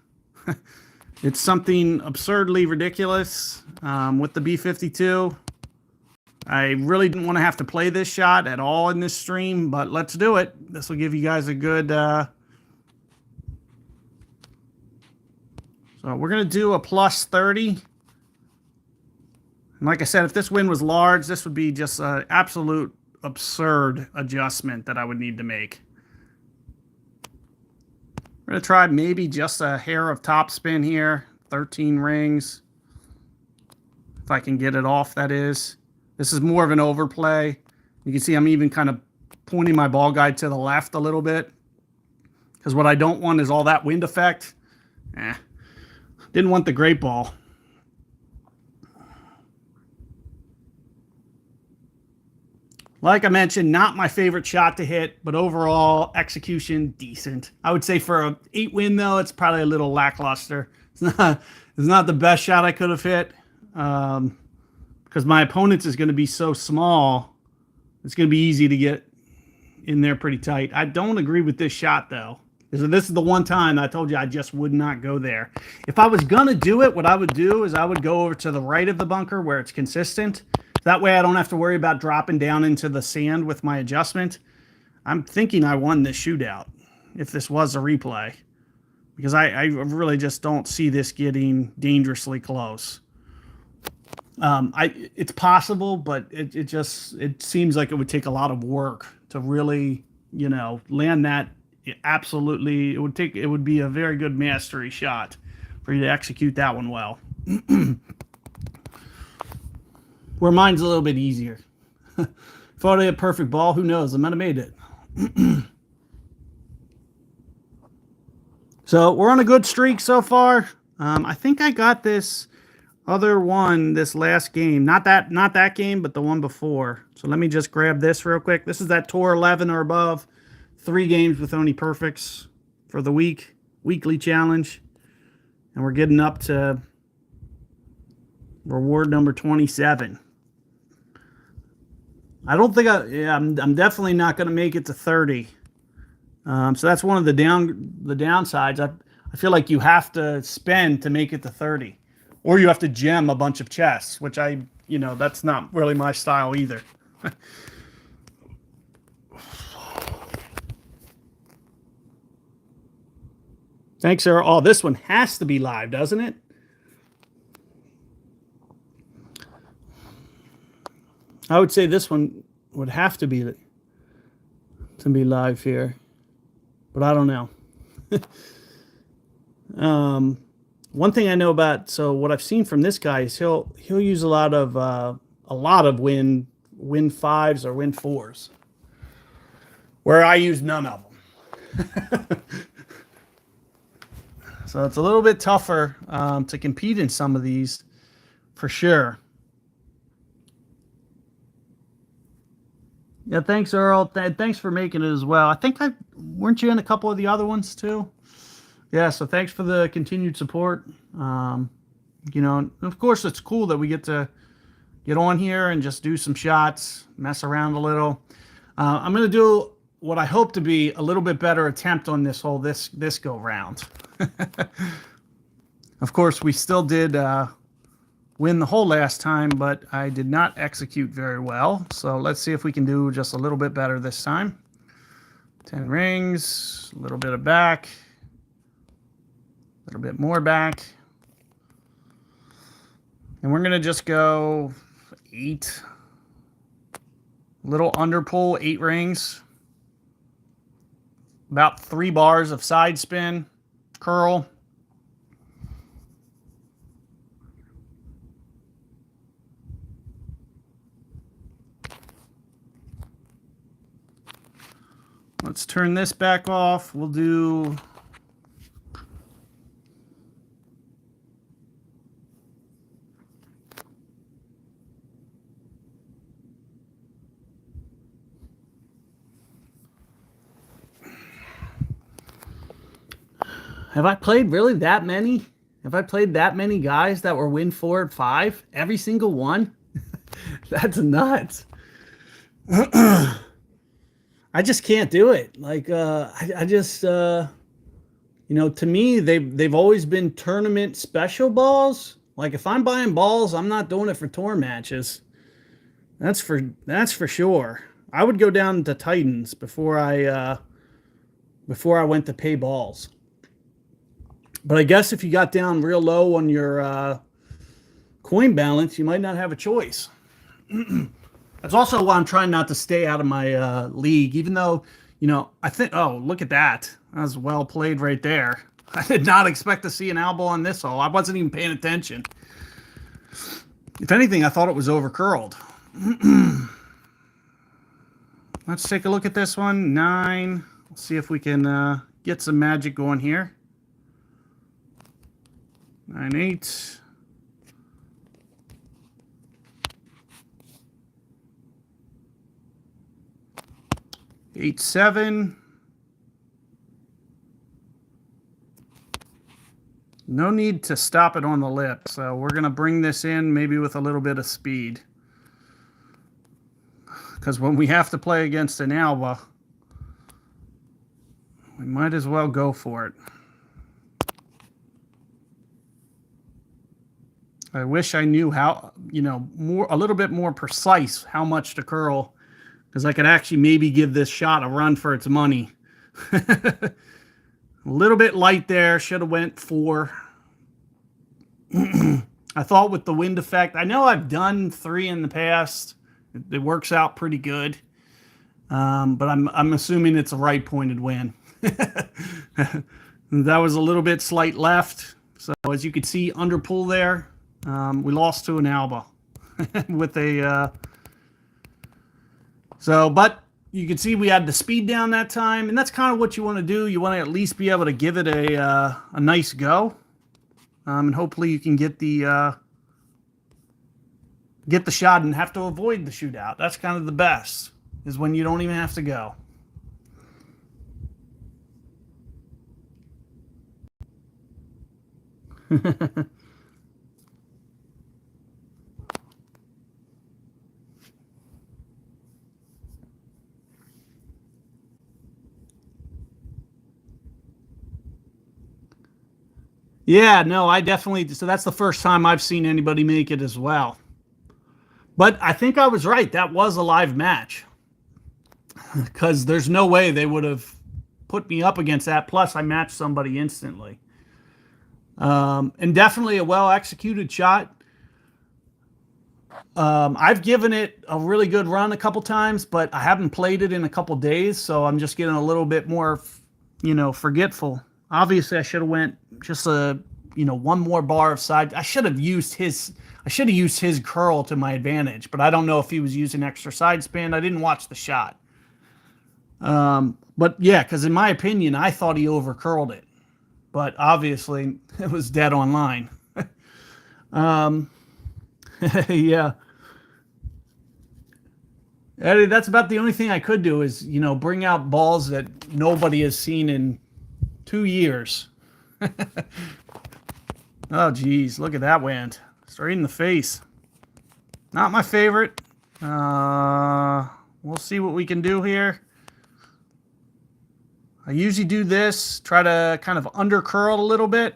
It's something absurdly ridiculous with the B52. I really didn't want to have to play this shot at all in this stream, but let's do it. This will give you guys a good... So we're going to do a plus 30. And like I said, if this wind was large, this would be just an absolute absurd adjustment that I would need to make. We're going to try maybe just a hair of topspin here. 13 rings. If I can get it off, that is. This is more of an overplay. You can see I'm even kind of pointing my ball guide to the left a little bit, because what I don't want is all that wind effect. Didn't want the great ball. Like I mentioned, not my favorite shot to hit, but overall execution decent. I would say for an 8 win though, it's probably a little lackluster. It's not the best shot I could have hit, because my opponent's is going to be so small. It's going to be easy to get in there pretty tight. I don't agree with this shot though. This is the one time I told you I just would not go there. If I was going to do it, what I would do is I would go over to the right of the bunker where it's consistent. That way I don't have to worry about dropping down into the sand with my adjustment. I'm thinking I won this shootout if this was a replay, because I really just don't see this getting dangerously close. It's possible, but it seems like it would take a lot of work to really, land that. Absolutely, it would be a very good mastery shot for you to execute that one well. Where mine's a little bit easier. If I had a perfect ball, who knows? I might have made it. So we're on a good streak so far. I think I got this other one this last game. Not that game, but the one before. So let me just grab this real quick. This is that Tour 11 or above. 3 games with only perfects for the weekly challenge. And we're getting up to reward number 27. I don't think I'm definitely not going to make it to 30. So that's one of the downsides. I feel like you have to spend to make it to 30. Or you have to gem a bunch of chests, which that's not really my style either. Thanks, sir. Oh, this one has to be live, doesn't it? I would say this one would have to be live here, but I don't know. One thing I know about, so what I've seen from this guy is he'll use a lot of win 5s or win 4s, where I use none of them. So it's a little bit tougher to compete in some of these, for sure. Yeah, thanks, Earl. Thanks for making it as well. I think weren't you in a couple of the other ones too? Yeah, so thanks for the continued support. Of course, it's cool that we get to get on here and just do some shots, mess around a little. I'm going to do what I hope to be a little bit better attempt on this go round. Of course, we still did win the hole last time, but I did not execute very well. So let's see if we can do just a little bit better this time. 10 rings, a little bit of back, a little bit more back. And we're going to just go 8. Little under pull, 8 rings. About 3 bars of side spin, curl. Let's turn this back off. We'll do Have I played really that many? Have I played that many guys that were win 4 and 5? Every single one? That's nuts. I just can't do it. Like, I just, to me, they've always been tournament special balls. Like, if I'm buying balls, I'm not doing it for tour matches. That's for sure. I would go down to Titans before I went to pay balls. But I guess if you got down real low on your coin balance, you might not have a choice. That's also why I'm trying not to stay out of my league, even though, I think, oh, look at that. That was well played right there. I did not expect to see an elbow on this hole. I wasn't even paying attention. If anything, I thought it was over curled. Let's take a look at this one. 9. Let's see if we can get some magic going here. 9-8. Eight, 7. No need to stop it on the lip, so we're going to bring this in maybe with a little bit of speed. Because when we have to play against an Alba, we might as well go for it. I wish I knew how, a little bit more precise how much to curl, because I could actually maybe give this shot a run for its money. A little bit light there. Should have went 4. I thought with the wind effect, I know I've done 3 in the past. It works out pretty good. But I'm assuming it's a right pointed wind. That was a little bit slight left. So as you can see, under pull there, we lost to an Alba with a. But you can see we had the speed down that time, and that's kind of what you want to do. You want to at least be able to give it a nice go, and hopefully you can get the shot and have to avoid the shootout. That's kind of the best, is when you don't even have to go. Yeah, no, I definitely. So that's the first time I've seen anybody make it as well. But I think I was right. That was a live match, because there's no way they would have put me up against that. Plus, I matched somebody instantly. And definitely a well-executed shot. I've given it a really good run a couple times, but I haven't played it in a couple days, so I'm just getting a little bit more, forgetful. Obviously, I should have went just one more bar of side. I should have used his curl to my advantage, but I don't know if he was using extra side spin. I didn't watch the shot. But yeah, because in my opinion, I thought he over curled it, but obviously it was dead on line. Yeah. Eddie, that's about the only thing I could do is, bring out balls that nobody has seen in 2 years. Oh, geez. Look at that wind. Straight in the face. Not my favorite. We'll see what we can do here. I usually do this, try to kind of under curl a little bit.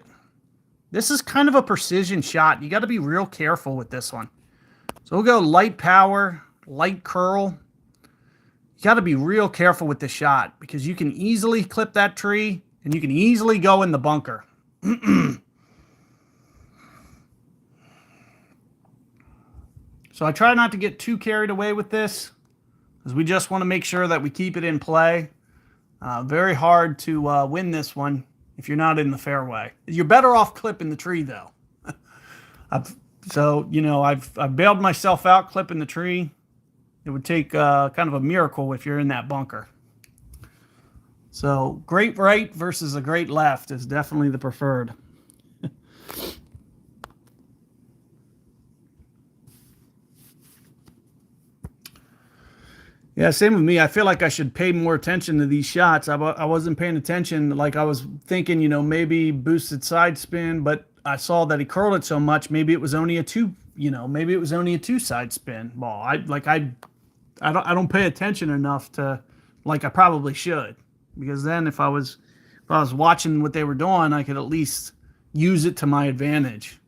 This is kind of a precision shot. You got to be real careful with this one. So we'll go light power, light curl. You got to be real careful with this shot, because you can easily clip that tree and you can easily go in the bunker. So I try not to get too carried away with this, because we just want to make sure that we keep it in play. Very hard to win this one if you're not in the fairway. You're better off clipping the tree, though. I've bailed myself out clipping the tree. It would take kind of a miracle if you're in that bunker. So great right versus a great left is definitely the preferred. Yeah, same with me. I feel like I should pay more attention to these shots. I wasn't paying attention. Like, I was thinking, maybe boosted side spin, but I saw that he curled it so much. Maybe it was only a 2, maybe it was only a 2 side spin ball. I don't pay attention enough to, like I probably should, because then if I was watching what they were doing, I could at least use it to my advantage,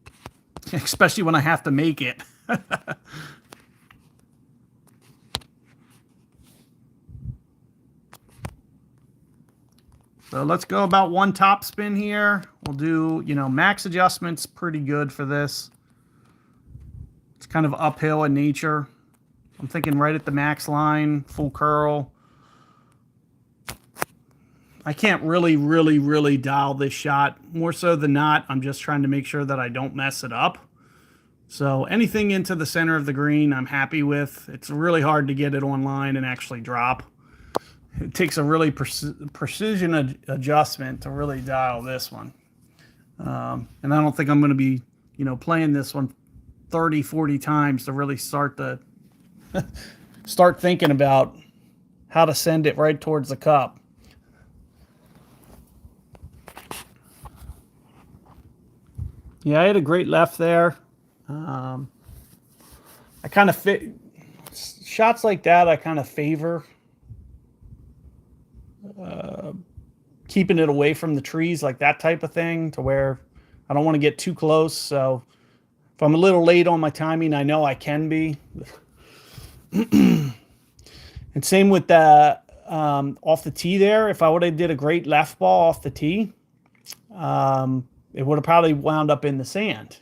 especially when I have to make it. So let's go about 1 top spin here. We'll do, max adjustments, pretty good for this. It's kind of uphill in nature. I'm thinking right at the max line, full curl. I can't really dial this shot. More so than not, I'm just trying to make sure that I don't mess it up. So anything into the center of the green, I'm happy with. It's really hard to get it online and actually drop. It takes a really precision adjustment to really dial this one. And I don't think I'm going to be, playing this one 30, 40 times to really start thinking about how to send it right towards the cup. Yeah, I had a great left there. I kind of shots like that. I kind of favor keeping it away from the trees, like that type of thing, to where I don't want to get too close. So if I'm a little late on my timing, I know I can be. And same with the off the tee there. If I would have did a great left ball off the tee, it would have probably wound up in the sand.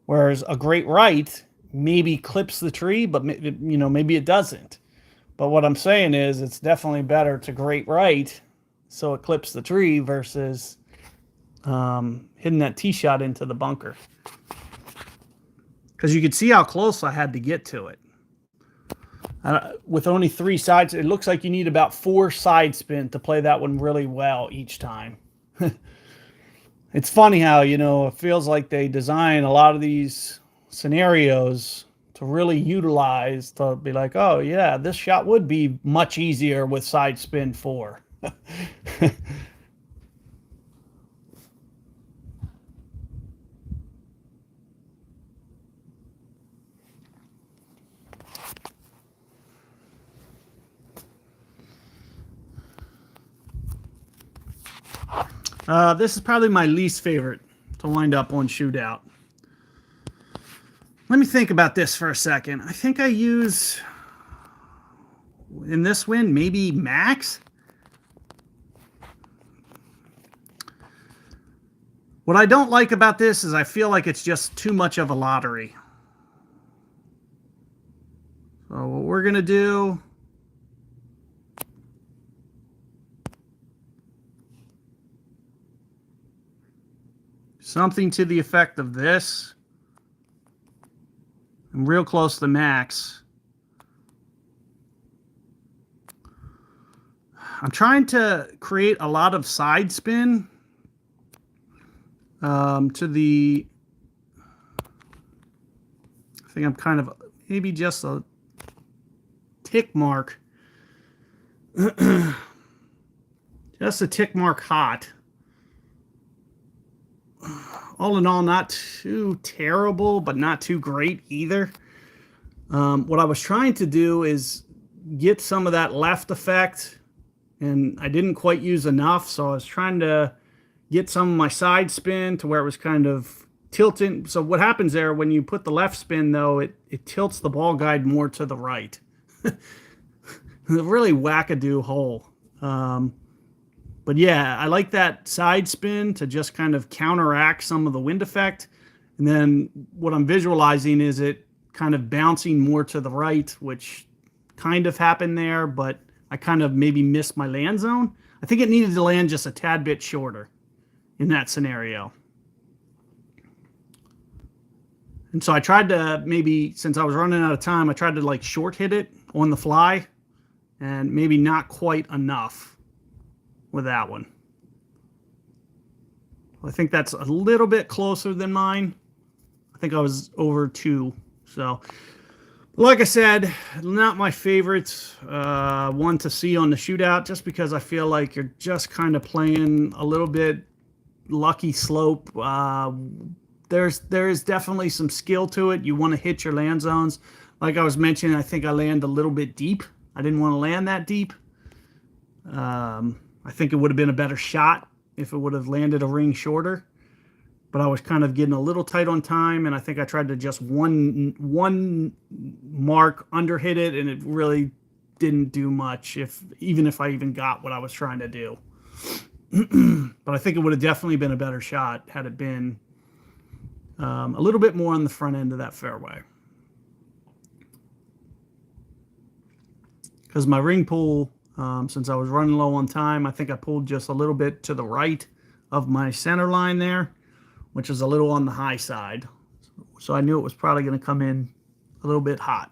Whereas a great right maybe clips the tree, but maybe it doesn't. But what I'm saying is it's definitely better to great right so it clips the tree versus hitting that tee shot into the bunker. Because you could see how close I had to get to it. With only 3 sides, it looks like you need about 4 side spin to play that one really well each time. It's funny how, it feels like they design a lot of these scenarios to really utilize, to be like, oh yeah, this shot would be much easier with side spin 4. This is probably my least favorite to wind up on shootout. Let me think about this for a second. I think I use, in this win, maybe max. What I don't like about this is I feel like it's just too much of a lottery. So what we're going to do, something to the effect of this. I'm real close to max. I'm trying to create a lot of side spin to the, I think I'm kind of maybe just a tick mark. Just a tick mark hot. All in all, not too terrible, but not too great either. What I was trying to do is get some of that left effect, and I didn't quite use enough, so I was trying to get some of my side spin to where it was kind of tilting. So what happens there, when you put the left spin, though, it tilts the ball guide more to the right. A really wackadoo hole. But yeah, I like that side spin to just kind of counteract some of the wind effect. And then what I'm visualizing is it kind of bouncing more to the right, which kind of happened there, but I kind of maybe missed my land zone. I think it needed to land just a tad bit shorter in that scenario. And so I tried to maybe, since I was running out of time, I tried to like short hit it on the fly, and maybe not quite enough with that one. I think that's a little bit closer than mine. I think I was over 2. So, like I said, not my favorite one to see on the shootout, just because I feel like you're just kind of playing a little bit lucky slope. There's definitely some skill to it. You want to hit your land zones. Like I was mentioning, I think I land a little bit deep. I didn't want to land that deep. I think it would have been a better shot if it would have landed a ring shorter. But I was kind of getting a little tight on time, and I think I tried to just one mark under hit it, and it really didn't do much, even if I even got what I was trying to do. But I think it would have definitely been a better shot had it been a little bit more on the front end of that fairway. Because my ring pull, since I was running low on time, I think I pulled just a little bit to the right of my center line there, which is a little on the high side. So I knew it was probably going to come in a little bit hot.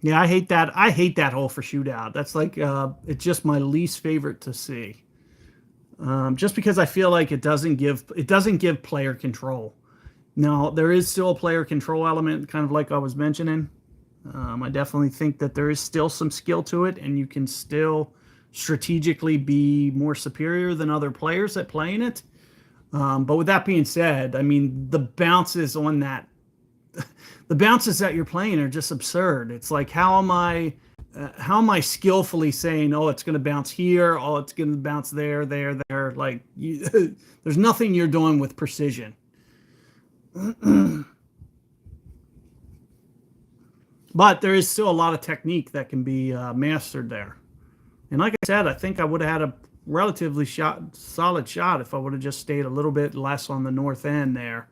Yeah, I hate that. I hate that hole for shootout. That's like, it's just my least favorite to see. Just because I feel like it doesn't give player control. Now, there is still a player control element, kind of like I was mentioning. I definitely think that there is still some skill to it, and you can still strategically be more superior than other players at playing it. But with that being said, I mean, the bounces on that, the bounces that you're playing are just absurd. It's like, how am I skillfully saying, oh, it's going to bounce here, oh, it's going to bounce there, there, there? Like, there's nothing you're doing with precision. But there is still a lot of technique that can be mastered there. And like I said, I think I would have had a relatively solid shot if I would have just stayed a little bit less on the north end there.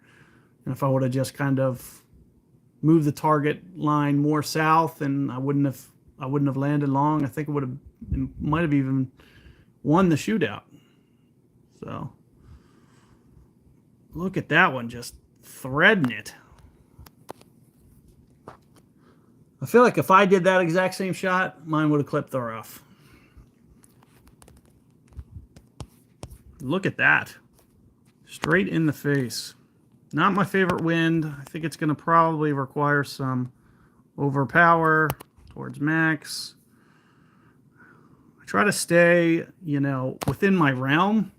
And if I would have just kind of moved the target line more south, and I wouldn't have landed long. I think it might have even won the shootout. So look at that one, just threading it. I feel like if I did that exact same shot, mine would have clipped the rough. Look at that. Straight in the face. Not my favorite wind. I think it's going to probably require some overpower towards max. I try to stay, within my realm.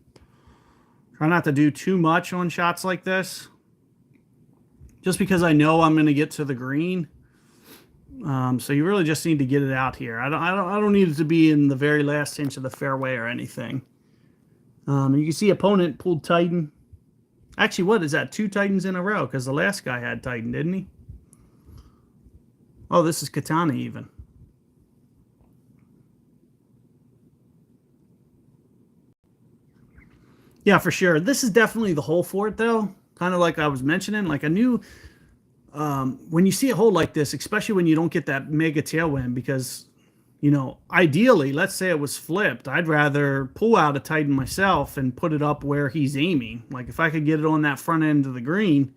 Try not to do too much on shots like this. Just because I know I'm going to get to the green. So you really just need to get it out here. I don't need it to be in the very last inch of the fairway or anything. You can see opponent pulled Titan. Actually, what is that? 2 Titans in a row, because the last guy had Titan, didn't he? Oh, this is Katana even. Yeah, for sure. This is definitely the hole for it, though. Kind of like I was mentioning. Like I knew when you see a hole like this, especially when you don't get that mega tailwind, because, ideally, let's say it was flipped, I'd rather pull out a Titan myself and put it up where he's aiming. Like if I could get it on that front end of the green,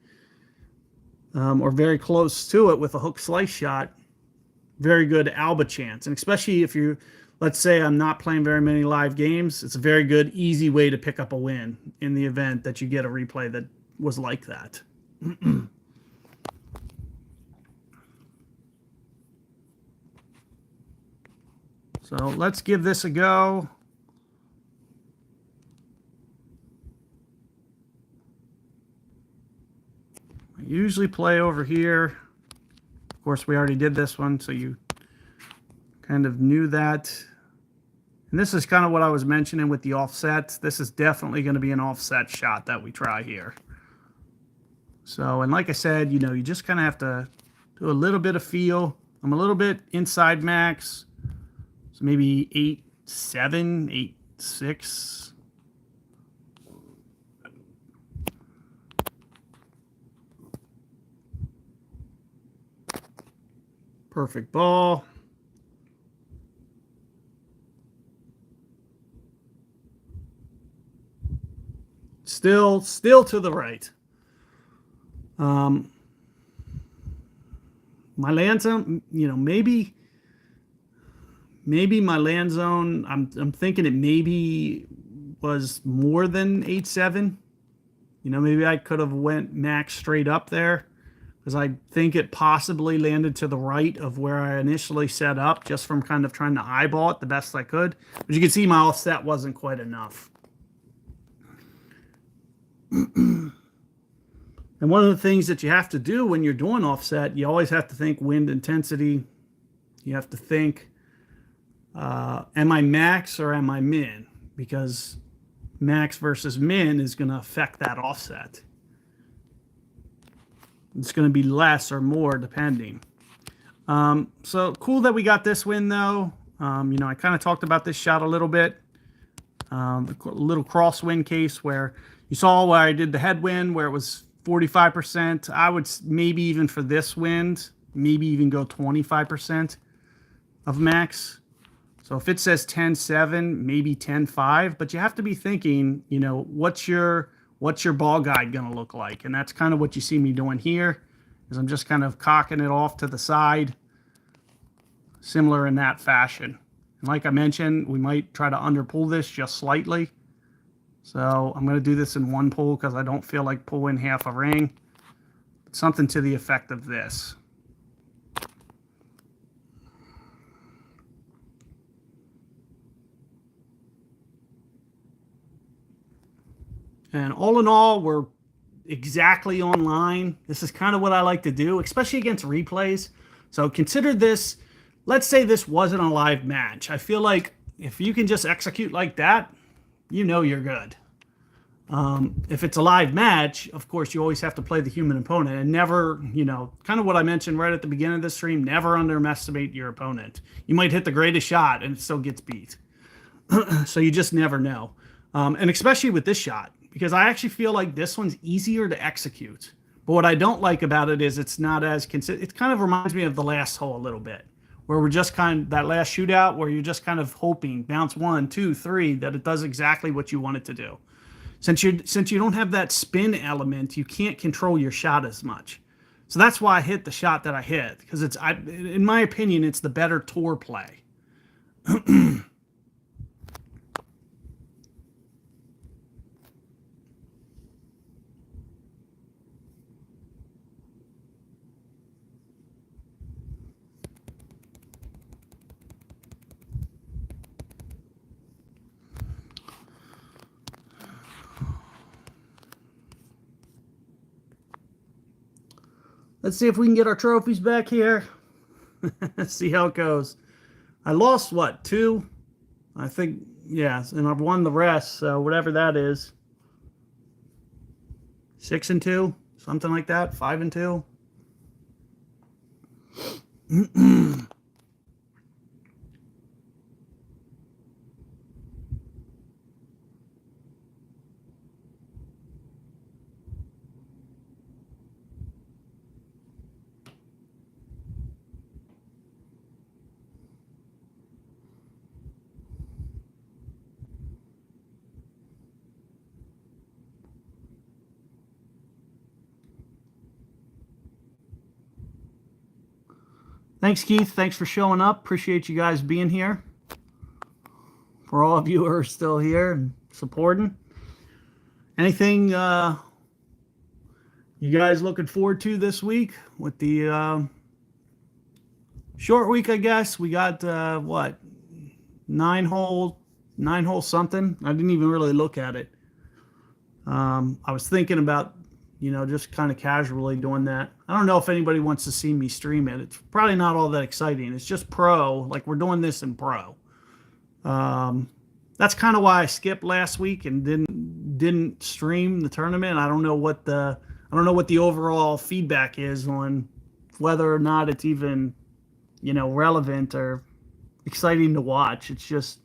or very close to it with a hook slice shot, very good alba chance. And especially if you, let's say I'm not playing very many live games, it's a very good, easy way to pick up a win in the event that you get a replay that was like that. So let's give this a go. I usually play over here. Of course, we already did this one, so you kind of knew that. And this is kind of what I was mentioning with the offsets. This is definitely going to be an offset shot that we try here. So, and like I said, you just kind of have to do a little bit of feel. I'm a little bit inside max. So maybe 8.7, 8.6. Perfect ball. Still to the right. My land zone, maybe my land zone, I'm thinking it maybe was more than 8.7. Maybe I could have went max straight up there, because I think it possibly landed to the right of where I initially set up, just from kind of trying to eyeball it the best I could. But you can see my offset wasn't quite enough. And one of the things that you have to do when you're doing offset, you always have to think wind intensity. You have to think, am I max or am I min? Because max versus min is going to affect that offset. It's going to be less or more depending. So cool that we got this win, though. I kind of talked about this shot a little bit. A little crosswind case where you saw where I did the headwind, where it was 45%. I would maybe even for this wind, maybe even go 25% of max. So if it says 10.7, maybe 10.5, but you have to be thinking, what's your ball guide going to look like? And that's kind of what you see me doing here, is I'm just kind of cocking it off to the side, similar in that fashion. And like I mentioned, we might try to underpull this just slightly. So I'm going to do this in one pull because I don't feel like pulling half a ring. Something to the effect of this. And all in all, we're exactly on line. This is kind of what I like to do, especially against replays. So consider this, let's say this wasn't a live match. I feel like if you can just execute like that, you know you're good. If it's a live match, of course, you always have to play the human opponent and never, kind of what I mentioned right at the beginning of the stream, never underestimate your opponent. You might hit the greatest shot and it still gets beat. So you just never know. And especially with this shot, because I actually feel like this one's easier to execute. But what I don't like about it is it's not as consistent. It kind of reminds me of the last hole a little bit, where we're just that last shootout where you're just kind of hoping, bounce 1, 2, 3, that it does exactly what you want it to do. Since you don't have that spin element, you can't control your shot as much. So that's why I hit the shot that I hit, because in my opinion, it's the better tour play. Let's see if we can get our trophies back here. Let's see how it goes. I lost, what, 2? I think, yeah, and I've won the rest, so whatever that is. 6 and 2, something like that, 5 and 2. Thanks, Keith. Thanks for showing up. Appreciate you guys being here. For all of you who are still here and supporting. Anything you guys looking forward to this week with the short week, I guess? We got, what, 9 hole something? I didn't even really look at it. I was thinking about just kind of casually doing that. I don't know if anybody wants to see me stream it. It's probably not all that exciting. It's just pro. Like, we're doing this in pro. That's kind of why I skipped last week and didn't stream the tournament. I don't know what the overall feedback is on whether or not it's even, relevant or exciting to watch. It's just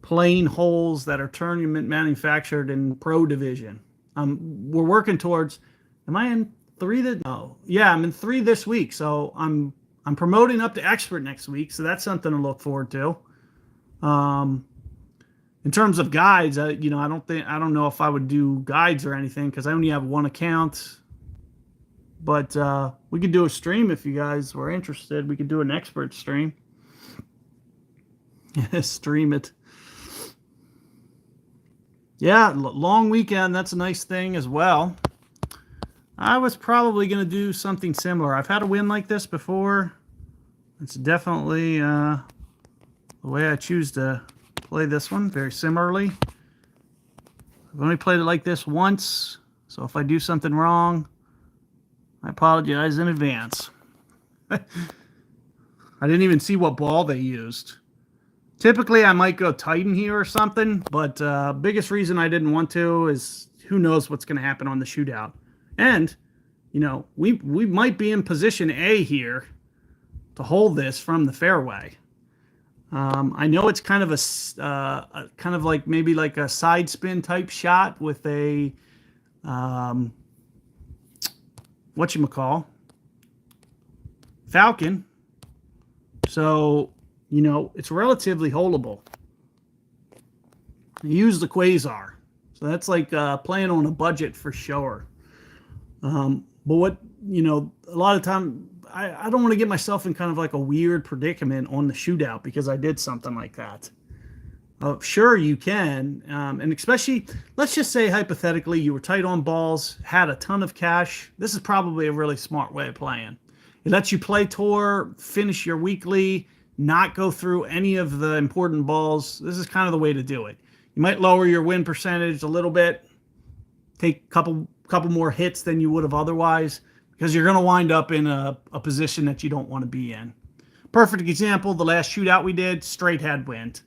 plain holes that are tournament manufactured in pro division. We're working towards. Am I in 3? No. Yeah, I'm in 3 this week. So I'm promoting up to expert next week. So that's something to look forward to. In terms of guides, I don't know if I would do guides or anything because I only have 1 account. But we could do a stream if you guys were interested. We could do an expert stream. Stream it. Yeah, long weekend. That's a nice thing as well. I was probably going to do something similar. I've had a win like this before. It's definitely the way I choose to play this one, very similarly. I've only played it like this once, so if I do something wrong, I apologize in advance. I didn't even see what ball they used. Typically, I might go Titan here or something, but biggest reason I didn't want to is who knows what's going to happen on the shootout. And, we might be in position A here to hold this from the fairway. I know it's kind of maybe like a side spin type shot with a, Falcon. So, it's relatively holdable. Use the Quasar. So that's like playing on a budget for sure. But what, a lot of time, I don't want to get myself in kind of like a weird predicament on the shootout because I did something like that. Sure, you can. And especially, let's just say hypothetically, you were tight on balls, had a ton of cash. This is probably a really smart way of playing. It lets you play tour, finish your weekly, not go through any of the important balls. This is kind of the way to do it. You might lower your win percentage a little bit, take a couple more hits than you would have otherwise, because you're going to wind up in a position that you don't want to be in. Perfect example, the last shootout we did, straight headwind.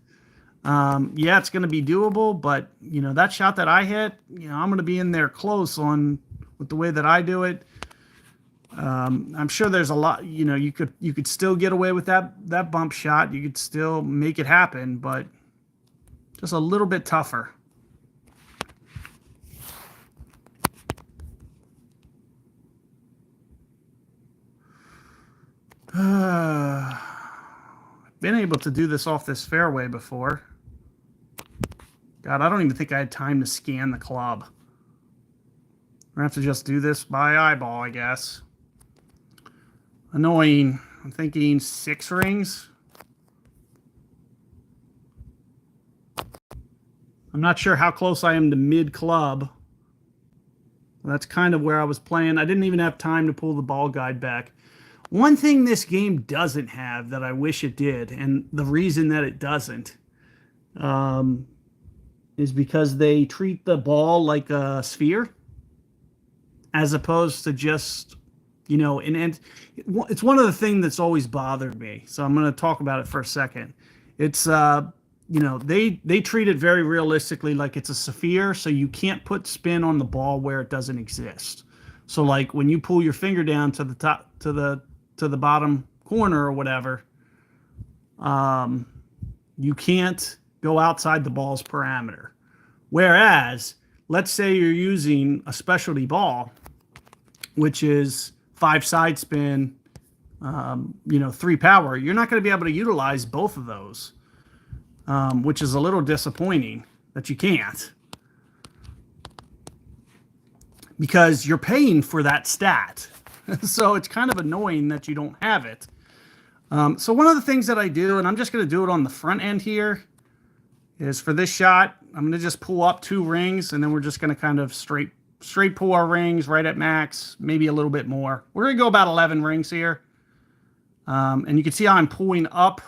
Yeah, it's going to be doable, but you know, that shot that I hit, you know, I'm going to be in there close on with the way that I do it. I'm sure there's a lot, you know, you could still get away with that bump shot. You could still make it happen, but just a little bit tougher. I've been able to do this off this fairway before. God, I don't even think I had time to scan the club. We're going to have to just do this by eyeball, I guess. Annoying. I'm thinking 6 rings. I'm not sure how close I am to mid-club. That's kind of where I was playing. I didn't even have time to pull the ball guide back. One thing this game doesn't have that I wish it did, and the reason that it doesn't, is because they treat the ball like a sphere, as opposed to just, you know, and it's one of the things that's always bothered me. So I'm going to talk about it for a second. It's, you know, they treat it very realistically like it's a sphere, so you can't put spin on the ball where it doesn't exist. So like when you pull your finger down to the top, to the bottom corner or whatever, you can't go outside the ball's parameter. Whereas, let's say you're using a specialty ball, which is 5 side spin, you know, 3 power, you're not going to be able to utilize both of those, which is a little disappointing that you can't, because you're paying for that stat. So it's kind of annoying that you don't have it. So one of the things that I do, and I'm just going to do it on the front end here, is for this shot, I'm going to just pull up 2 rings, and then we're just going to kind of straight pull our rings right at max, maybe a little bit more. We're going to go about 11 rings here. And you can see how I'm pulling up.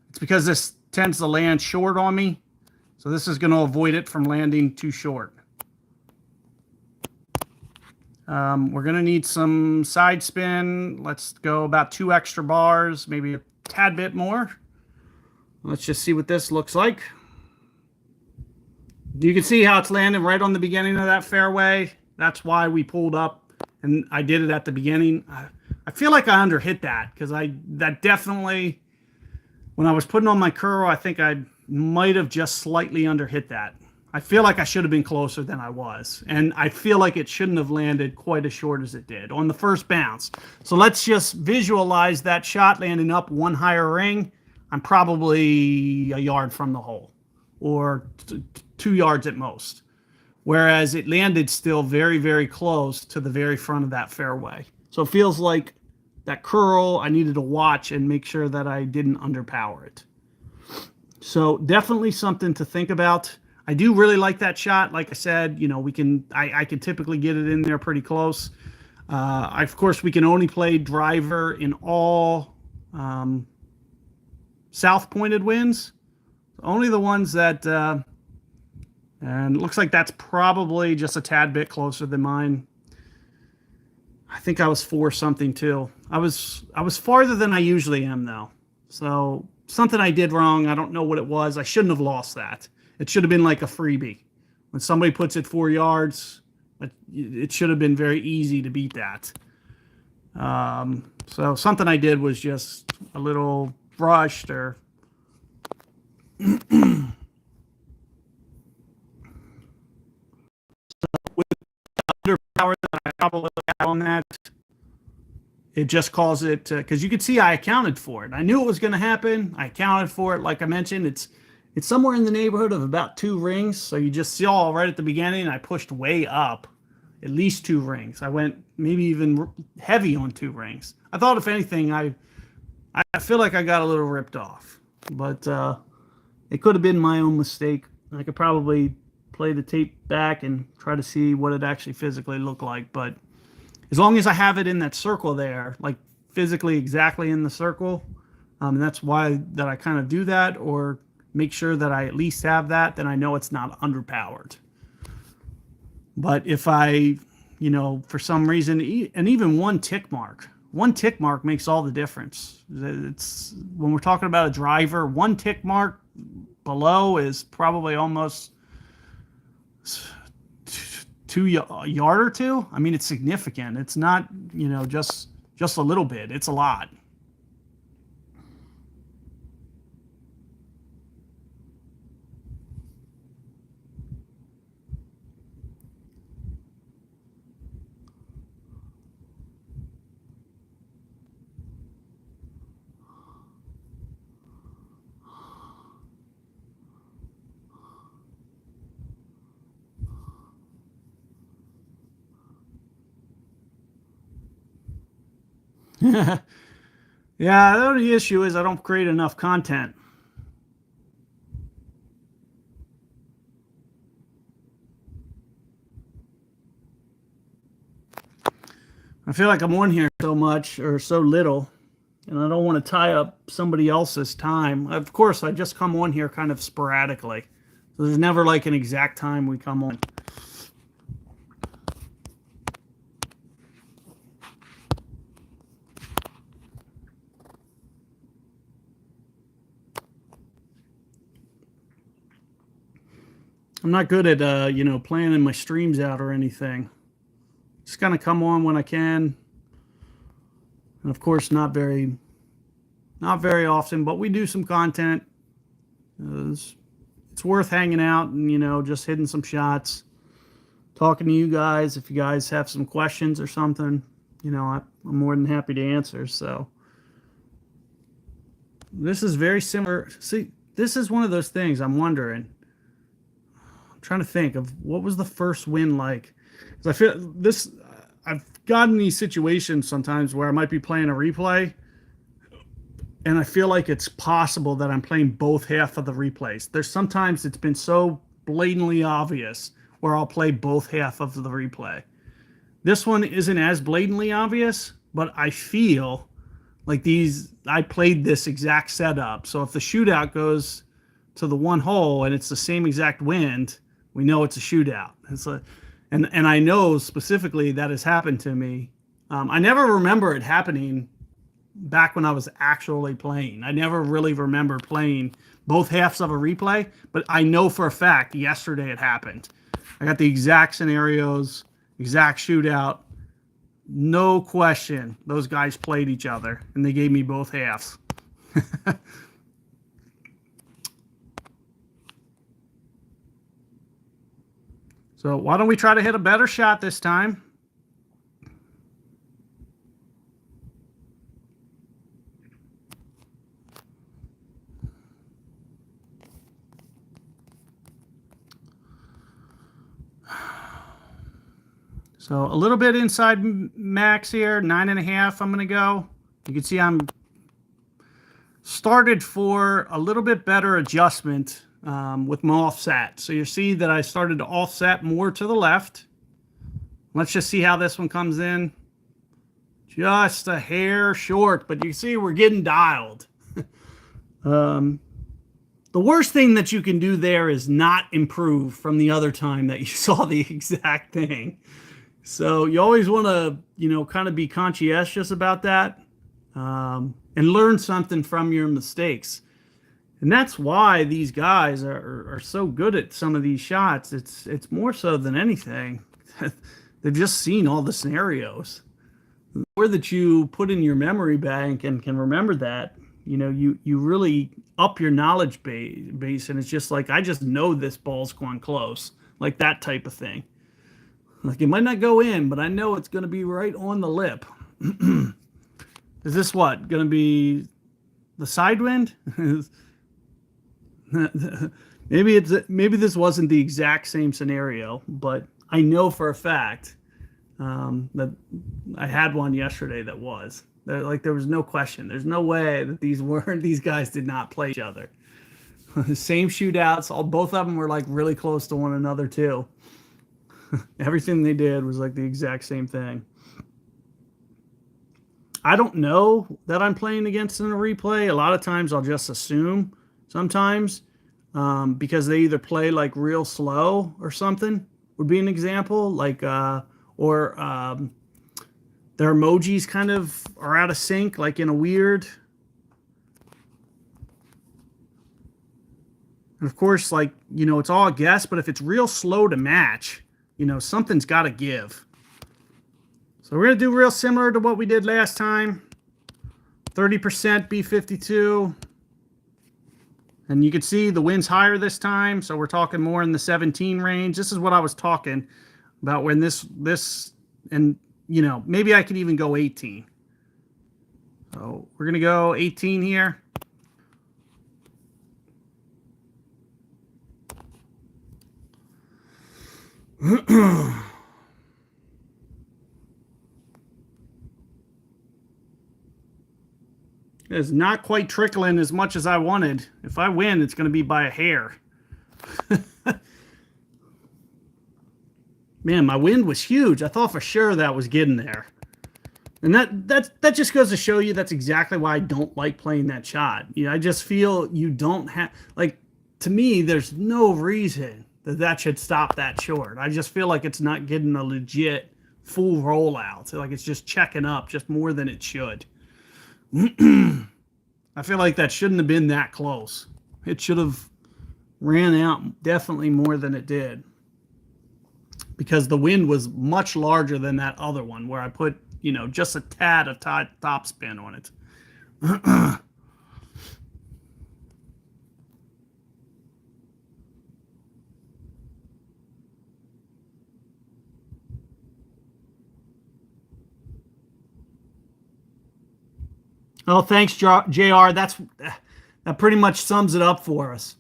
It's because this tends to land short on me. So this is going to avoid it from landing too short. We're going to need some side spin. Let's go about 2 extra bars, maybe a tad bit more. Let's just see what this looks like. You can see how it's landing right on the beginning of that fairway. That's why we pulled up, and I did it at the beginning. I feel like I underhit that, because that definitely, when I was putting on my curl, I think I might have just slightly underhit that. I feel like I should have been closer than I was. And I feel like it shouldn't have landed quite as short as it did on the first bounce. So let's just visualize that shot landing up 1 higher ring. I'm probably a yard from the hole, or 2 yards at most. Whereas it landed still very, very close to the very front of that fairway. So it feels like that curl, I needed to watch and make sure that I didn't underpower it. So definitely something to think about. I do really like that shot. Like I said, you know, I can typically get it in there pretty close. Of course, we can only play driver in all south pointed winds. Only the ones that, and it looks like that's probably just a tad bit closer than mine. I think I was 4 something too. I was farther than I usually am though. So something I did wrong. I don't know what it was. I shouldn't have lost that. It should have been like a freebie. When somebody puts it 4 yards, it should have been very easy to beat that. So something I did was just a little rushed, or with the underpower that I probably had on that, it just caused it to, because you could see I accounted for it. I knew it was going to happen. I accounted for it. Like I mentioned, it's somewhere in the neighborhood of about 2 rings. So you just saw right at the beginning, I pushed way up, at least 2 rings. I went maybe even heavy on 2 rings. I thought, if anything, I feel like I got a little ripped off. But it could have been my own mistake. I could probably play the tape back and try to see what it actually physically looked like. But as long as I have it in that circle there, like physically exactly in the circle, and that's why that I kind of do that, or make sure that I at least have that, then I know it's not underpowered. But if I, for some reason, and even one tick mark makes all the difference. It's when we're talking about a driver, one tick mark below is probably almost a yard or two. I mean, it's significant. It's not, just a little bit. It's a lot. Yeah, the only issue is I don't create enough content. I feel like I'm on here so much or so little, and I don't want to tie up somebody else's time. Of course, I just come on here kind of sporadically. So there's never like an exact time we come on. I'm not good at planning my streams out or anything. Just kind of come on when I can. And of course, not very often, but we do some content. It's worth hanging out and just hitting some shots, talking to you guys. If you guys have some questions or something, I'm more than happy to answer. So this is very similar. See, this is one of those things I'm wondering. I'm trying to think of what was the first win like. Because I feel this. I've gotten these situations sometimes where I might be playing a replay, and I feel like it's possible that I'm playing both half of the replays. There's sometimes it's been so blatantly obvious where I'll play both half of the replay. This one isn't as blatantly obvious, but I feel like I played this exact setup. So if the shootout goes to the one hole and it's the same exact wind, we know it's a shootout. And I know specifically that has happened to me. I never remember it happening back when I was actually playing. I never really remember playing both halves of a replay, but I know for a fact yesterday it happened. I got the exact scenarios, exact shootout. No question, those guys played each other, and they gave me both halves. So why don't we try to hit a better shot this time? So a little bit inside max here, 9.5 I'm going to go. You can see I'm started for a little bit better adjustment with my offset. So you see that I started to offset more to the left. Let's just see how this one comes in. Just a hair short, but you see we're getting dialed. The worst thing that you can do there is not improve from the other time that you saw the exact thing. So you always want to, kind of be conscientious about that and learn something from your mistakes. And that's why these guys are so good at some of these shots. It's more so than anything. They've just seen all the scenarios. The more that you put in your memory bank and can remember that, you really up your knowledge base. And it's just like, I just know this ball's going close, like that type of thing. Like it might not go in, but I know it's going to be right on the lip. Is this what? Going to be the Sidewind? maybe this wasn't the exact same scenario, but I know for a fact that I had one yesterday that was. Like there was no question. There's no way that these guys did not play each other. The same shootouts. Both of them were like really close to one another too. Everything they did was like the exact same thing. I don't know that I'm playing against in a replay. A lot of times I'll just assume sometimes because they either play like real slow or something. would be an example, like or their emojis kind of are out of sync, like in a weird. And of course, like, you know, it's all a guess, but if it's real slow to match, you know, something's got to give. So we're going to do real similar to what we did last time. 30% B52. And you can see the wind's higher this time, so we're talking more in the 17 range. This is what I was talking about when this and, you know, maybe I could even go 18. So we're going to go 18 here. It's not quite trickling as much as I wanted. If I win, it's going to be by a hair. Man, my wind was huge. I thought for sure that was getting there. And that just goes to show you that's exactly why I don't like playing that shot. You know, I just feel you don't have, like, to me, there's no reason that should stop that short. I just feel like it's not getting a legit full rollout. So like it's just checking up just more than it should. I feel like that shouldn't have been that close. It should have ran out definitely more than it did. Because the wind was much larger than that other one where I put, you know, just a tad of top spin on it. Oh, thanks, JR. That pretty much sums it up for us.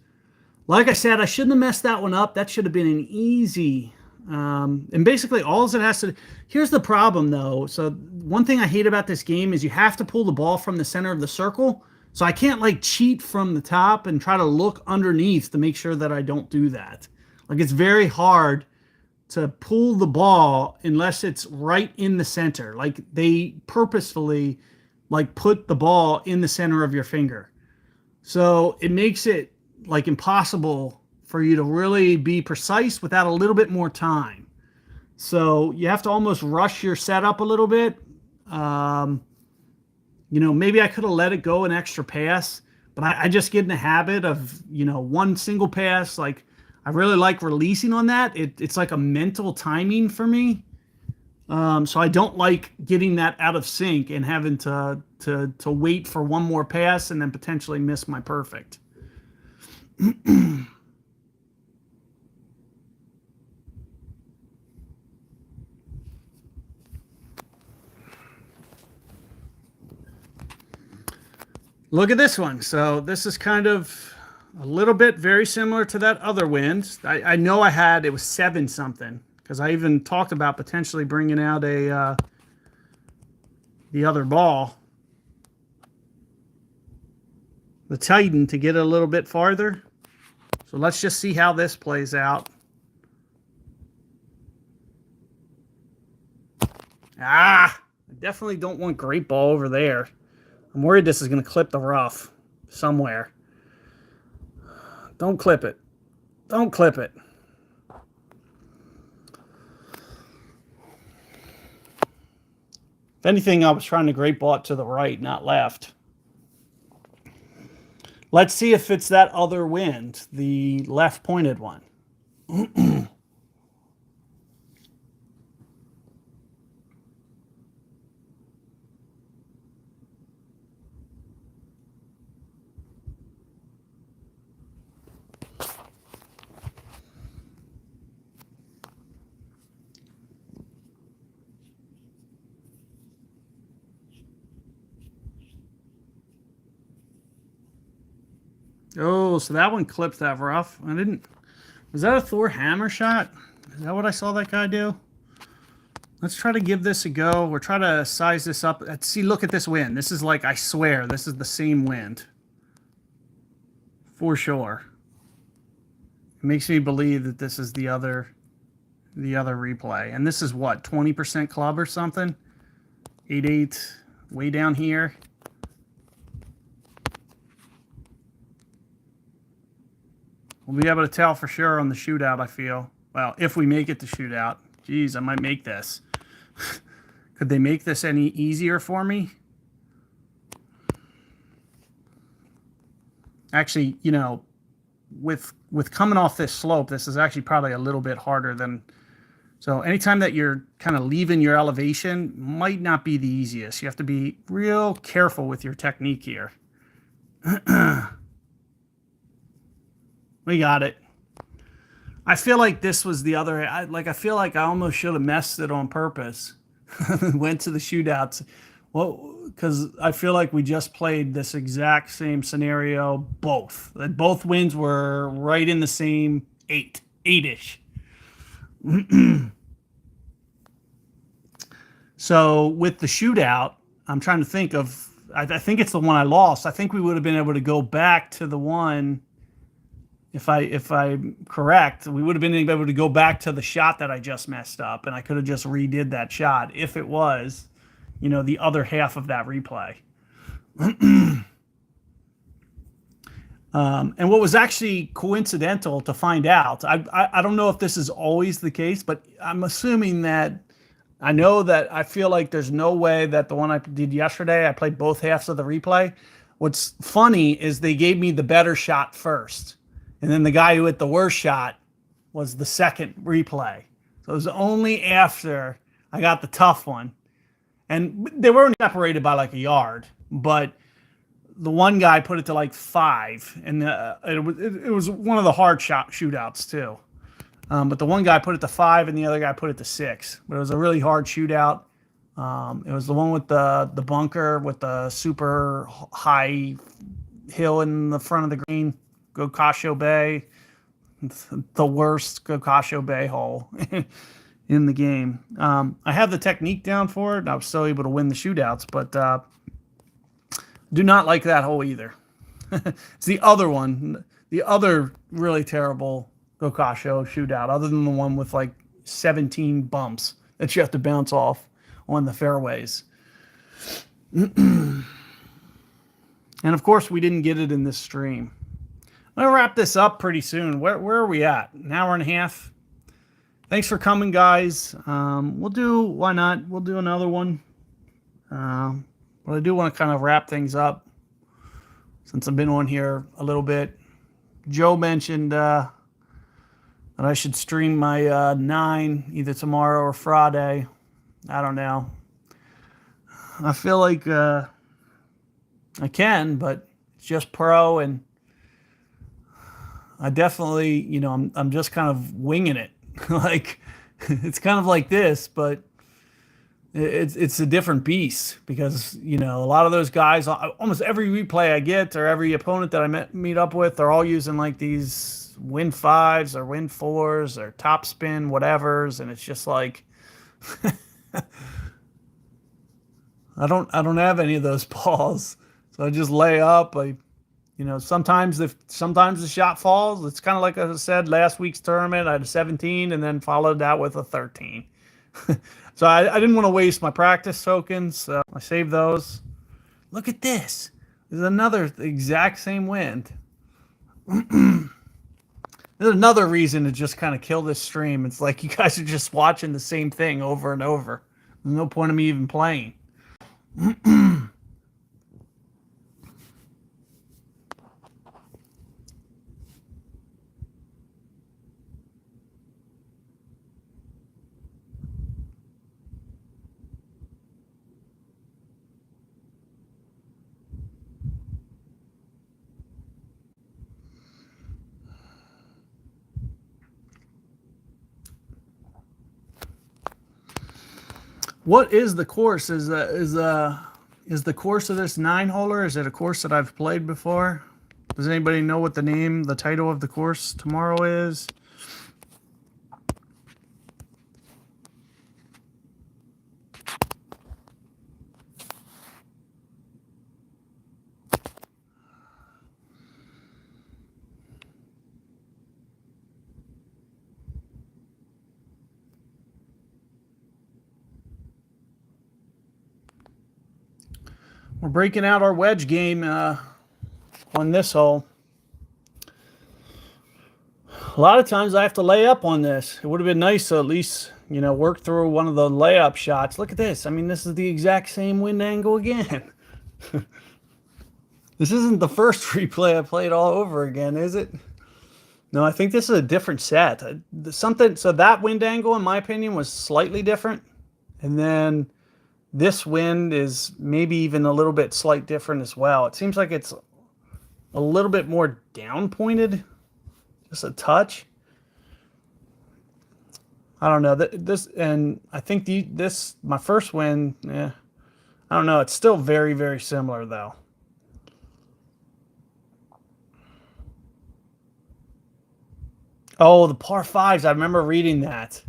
Like I said, I shouldn't have messed that one up. That should have been an easy. And basically, all it has to. Here's the problem, though. So one thing I hate about this game is you have to pull the ball from the center of the circle. So I can't like cheat from the top and try to look underneath to make sure that I don't do that. Like it's very hard to pull the ball unless it's right in the center. Like they purposefully like put the ball in the center of your finger. So it makes it like impossible for you to really be precise without a little bit more time. So you have to almost rush your setup a little bit. You know, maybe I could have let it go an extra pass, but I just get in the habit of, you know, one single pass. Like I really like releasing on that. It's like a mental timing for me. So I don't like getting that out of sync and having to wait for one more pass and then potentially miss my perfect. Look at this one. So this is kind of a little bit very similar to that other wind. I know it was 7 something because I even talked about potentially bringing out the other ball, the Titan, to get it a little bit farther. So let's just see how this plays out. I definitely don't want great ball over there. I'm worried this is going to clip the rough somewhere. Don't clip it. Don't clip it. If anything, I was trying to great ball it to the right, not left. Let's see if it's that other wind, the left pointed one. Oh, so that one clipped that rough. Was that a Thor hammer shot? Is that what I saw that guy do? Let's try to give this a go. We're trying to size this up. Let's see, look at this wind. This is like, I swear, this is the same wind. For sure. It makes me believe that this is the other replay. And this is what, 20% club or something? 8-8, way down here. We'll be able to tell for sure on the shootout, I feel. Well, if we make it to shootout. Geez, I might make this. Could they make this any easier for me? Actually, you know, with coming off this slope, this is actually probably a little bit harder than... So anytime that you're kind of leaving your elevation might not be the easiest. You have to be real careful with your technique here. We got it. I feel like this was the other... I feel like I almost should have messed it on purpose. Went to the shootouts. Well, because I feel like we just played this exact same scenario, both. That both wins were right in the same eight-ish. So with the shootout, I'm trying to think of... I think it's the one I lost. I think we would have been able to go back to the one... If I'm correct, we would have been able to go back to the shot that I just messed up, and I could have just redid that shot if it was, you know, the other half of that replay. And what was actually coincidental to find out, I don't know if this is always the case, but I'm assuming that I know that I feel like there's no way that the one I did yesterday, I played both halves of the replay. What's funny is they gave me the better shot first. And then the guy who hit the worst shot was the second replay. So it was only after I got the tough one. And they were only separated by like a yard. But the one guy put it to like 5. And it was one of the hard shootouts too. But the one guy put it to 5 and the other guy put it to 6. But it was a really hard shootout. It was the one with the bunker with the super high hill in the front of the green. Gokasho Bay, the worst Gokasho Bay hole in the game. I have the technique down for it, and I was still able to win the shootouts, but do not like that hole either. It's the other one, the other really terrible Gokasho shootout, other than the one with like 17 bumps that you have to bounce off on the fairways. And of course, we didn't get it in this stream. I'm going to wrap this up pretty soon. Where are we at? An hour and a half? Thanks for coming, guys. We'll do, why not? We'll do another one. But I do want to kind of wrap things up since I've been on here a little bit. Joe mentioned that I should stream my 9 either tomorrow or Friday. I don't know. I feel like I can, but it's just pro, and I definitely, you know, I'm just kind of winging it. Like, it's kind of like this, but it's a different beast because, you know, a lot of those guys, almost every replay I get or every opponent that I meet up with, they're all using like these win 5s or win 4s or top spin whatevers, and it's just like I don't have any of those balls, so I just lay up. You know, sometimes the shot falls. It's kind of like I said last week's tournament. I had a 17 and then followed that with a 13. So I didn't want to waste my practice tokens, so I saved those. Look at this. There's another exact same wind. There's another reason to just kind of kill this stream. It's like you guys are just watching the same thing over and over. There's no point of me even playing. What is the course? Is the course of this 9-holer? Is it a course that I've played before? Does anybody know what the title of the course tomorrow is? We're breaking out our wedge game on this hole. A lot of times I have to lay up on this. It would have been nice to at least, you know, work through one of the layup shots. Look at this. I mean, this is the exact same wind angle again. This isn't the first replay I played all over again, is it? No, I think this is a different set. So that wind angle, in my opinion, was slightly different. And then this wind is maybe even a little bit slight different as well. It seems like it's a little bit more down pointed, just a touch. I don't know this, and I think this my first wind. I don't know. It's still very, very similar though. Oh, the par fives. I remember reading that.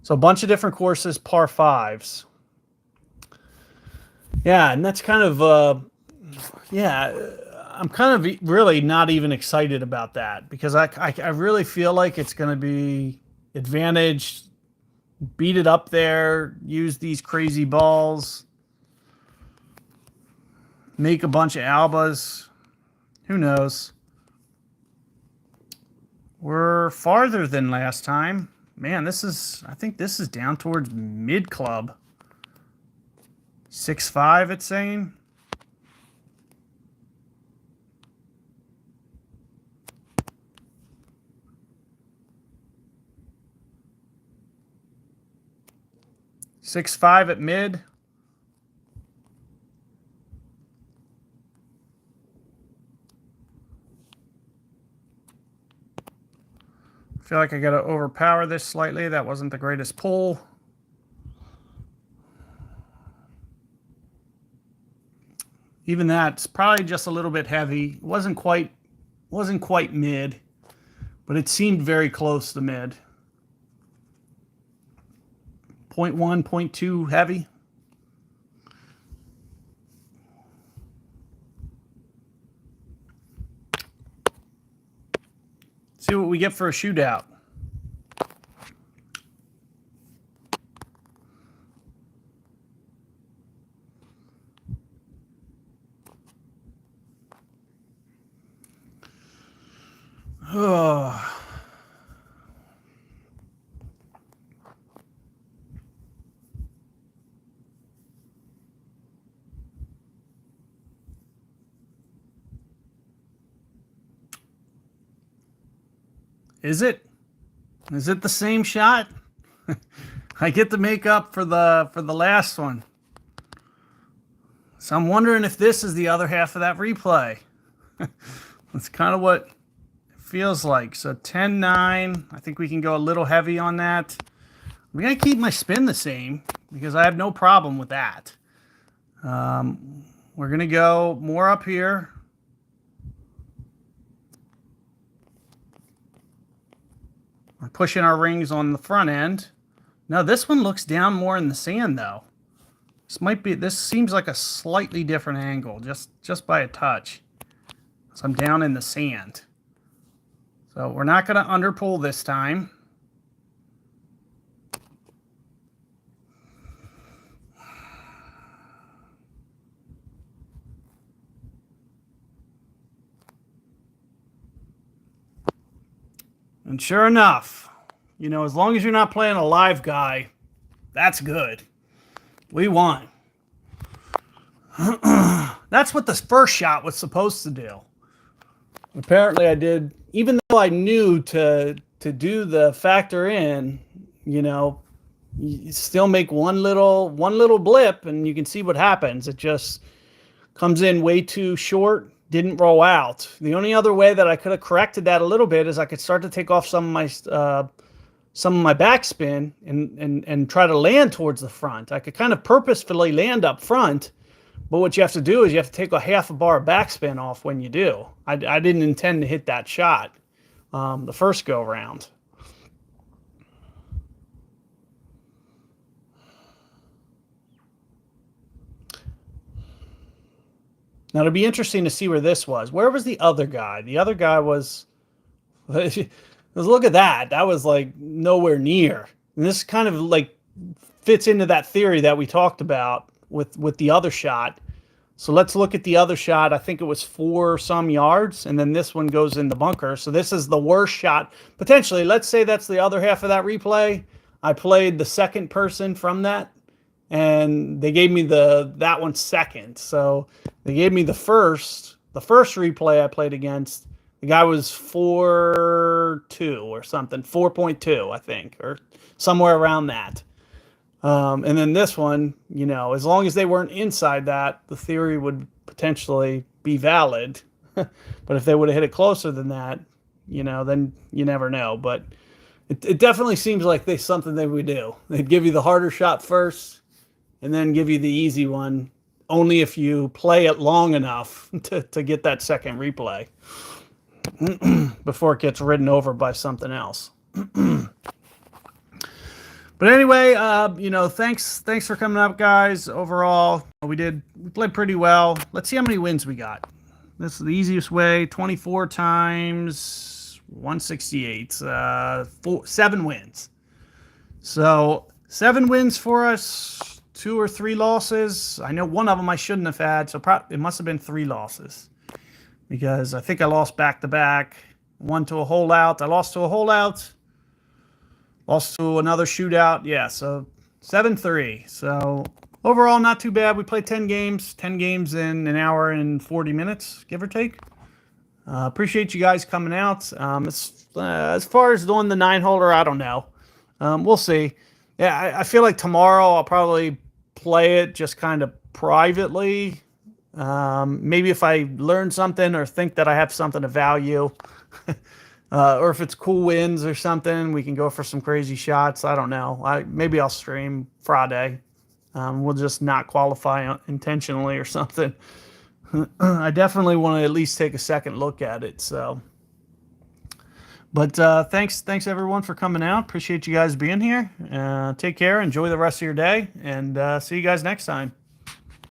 So a bunch of different courses, par fives. Yeah, and that's kind of, yeah, I'm kind of really not even excited about that because I really feel like it's going to be advantage, beat it up there, use these crazy balls, make a bunch of albas. Who knows? We're farther than last time. Man, I think this is down towards mid club. 6-5, it's saying. .65 at mid. I feel like I got to overpower this slightly. That wasn't the greatest pull. Even that's probably just a little bit heavy. It wasn't quite mid, but it seemed very close to mid. 0.1, 0.2 heavy. See what we get for a shootout. Oh. Is it? Is it the same shot? I get to make up for the last one. So I'm wondering if this is the other half of that replay. That's kind of what it feels like. So 10-9. I think we can go a little heavy on that. I'm going to keep my spin the same because I have no problem with that. We're going to go more up here. We're pushing our rings on the front end. Now this one looks down more in the sand though. This seems like a slightly different angle, just by a touch. So I'm down in the sand. So we're not going to underpull this time. And sure enough, you know, as long as you're not playing a live guy, that's good. We won. That's what the first shot was supposed to do. Apparently I did, even though I knew to do the factor in, you know, you still make one little blip and you can see what happens. It just comes in way too short. Didn't roll out. The only other way that I could have corrected that a little bit is I could start to take off some of my backspin and try to land towards the front. I could kind of purposefully land up front, but what you have to do is you have to take a half a bar of backspin off when you do. I didn't intend to hit that shot the first go round. Now, it'll be interesting to see where this was. Where was the other guy? The other guy was... Look at that. That was, like, nowhere near. And this kind of, like, fits into that theory that we talked about with the other shot. So let's look at the other shot. I think it was 4 some yards, and then this one goes in the bunker. So this is the worst shot. Potentially, let's say that's the other half of that replay. I played the second person from that, and they gave me that one second. So they gave me the first replay I played against. The guy was 4.2 or something, 4.2, I think, or somewhere around that. And then this one, you know, as long as they weren't inside that, the theory would potentially be valid. But if they would have hit it closer than that, you know, then you never know. But it definitely seems like something they would do. They'd give you the harder shot first and then give you the easy one, only if you play it long enough to get that second replay before it gets ridden over by something else. But anyway, you know, thanks for coming up, guys. Overall, we played pretty well. Let's see how many wins we got. This is the easiest way. 24 times 168. 7 wins. So 7 wins for us. 2 or 3 losses. I know one of them I shouldn't have had, so it must have been 3 losses. Because I think I lost back-to-back. One to a holdout. I lost to a holdout. Lost to another shootout. Yeah, so 7-3. So overall, not too bad. We played 10 games. 10 games in an hour and 40 minutes, give or take. Appreciate you guys coming out. As far as doing the 9-holder, I don't know. We'll see. Yeah, I feel like tomorrow I'll probably play it just kind of privately. Maybe if I learn something or think that I have something of value. Or if it's cool wins or something, we can go for some crazy shots. I don't know. Maybe I'll stream Friday. We'll just not qualify intentionally or something. I definitely want to at least take a second look at it. So, but thanks everyone for coming out. Appreciate you guys being here. Take care. Enjoy the rest of your day, and see you guys next time.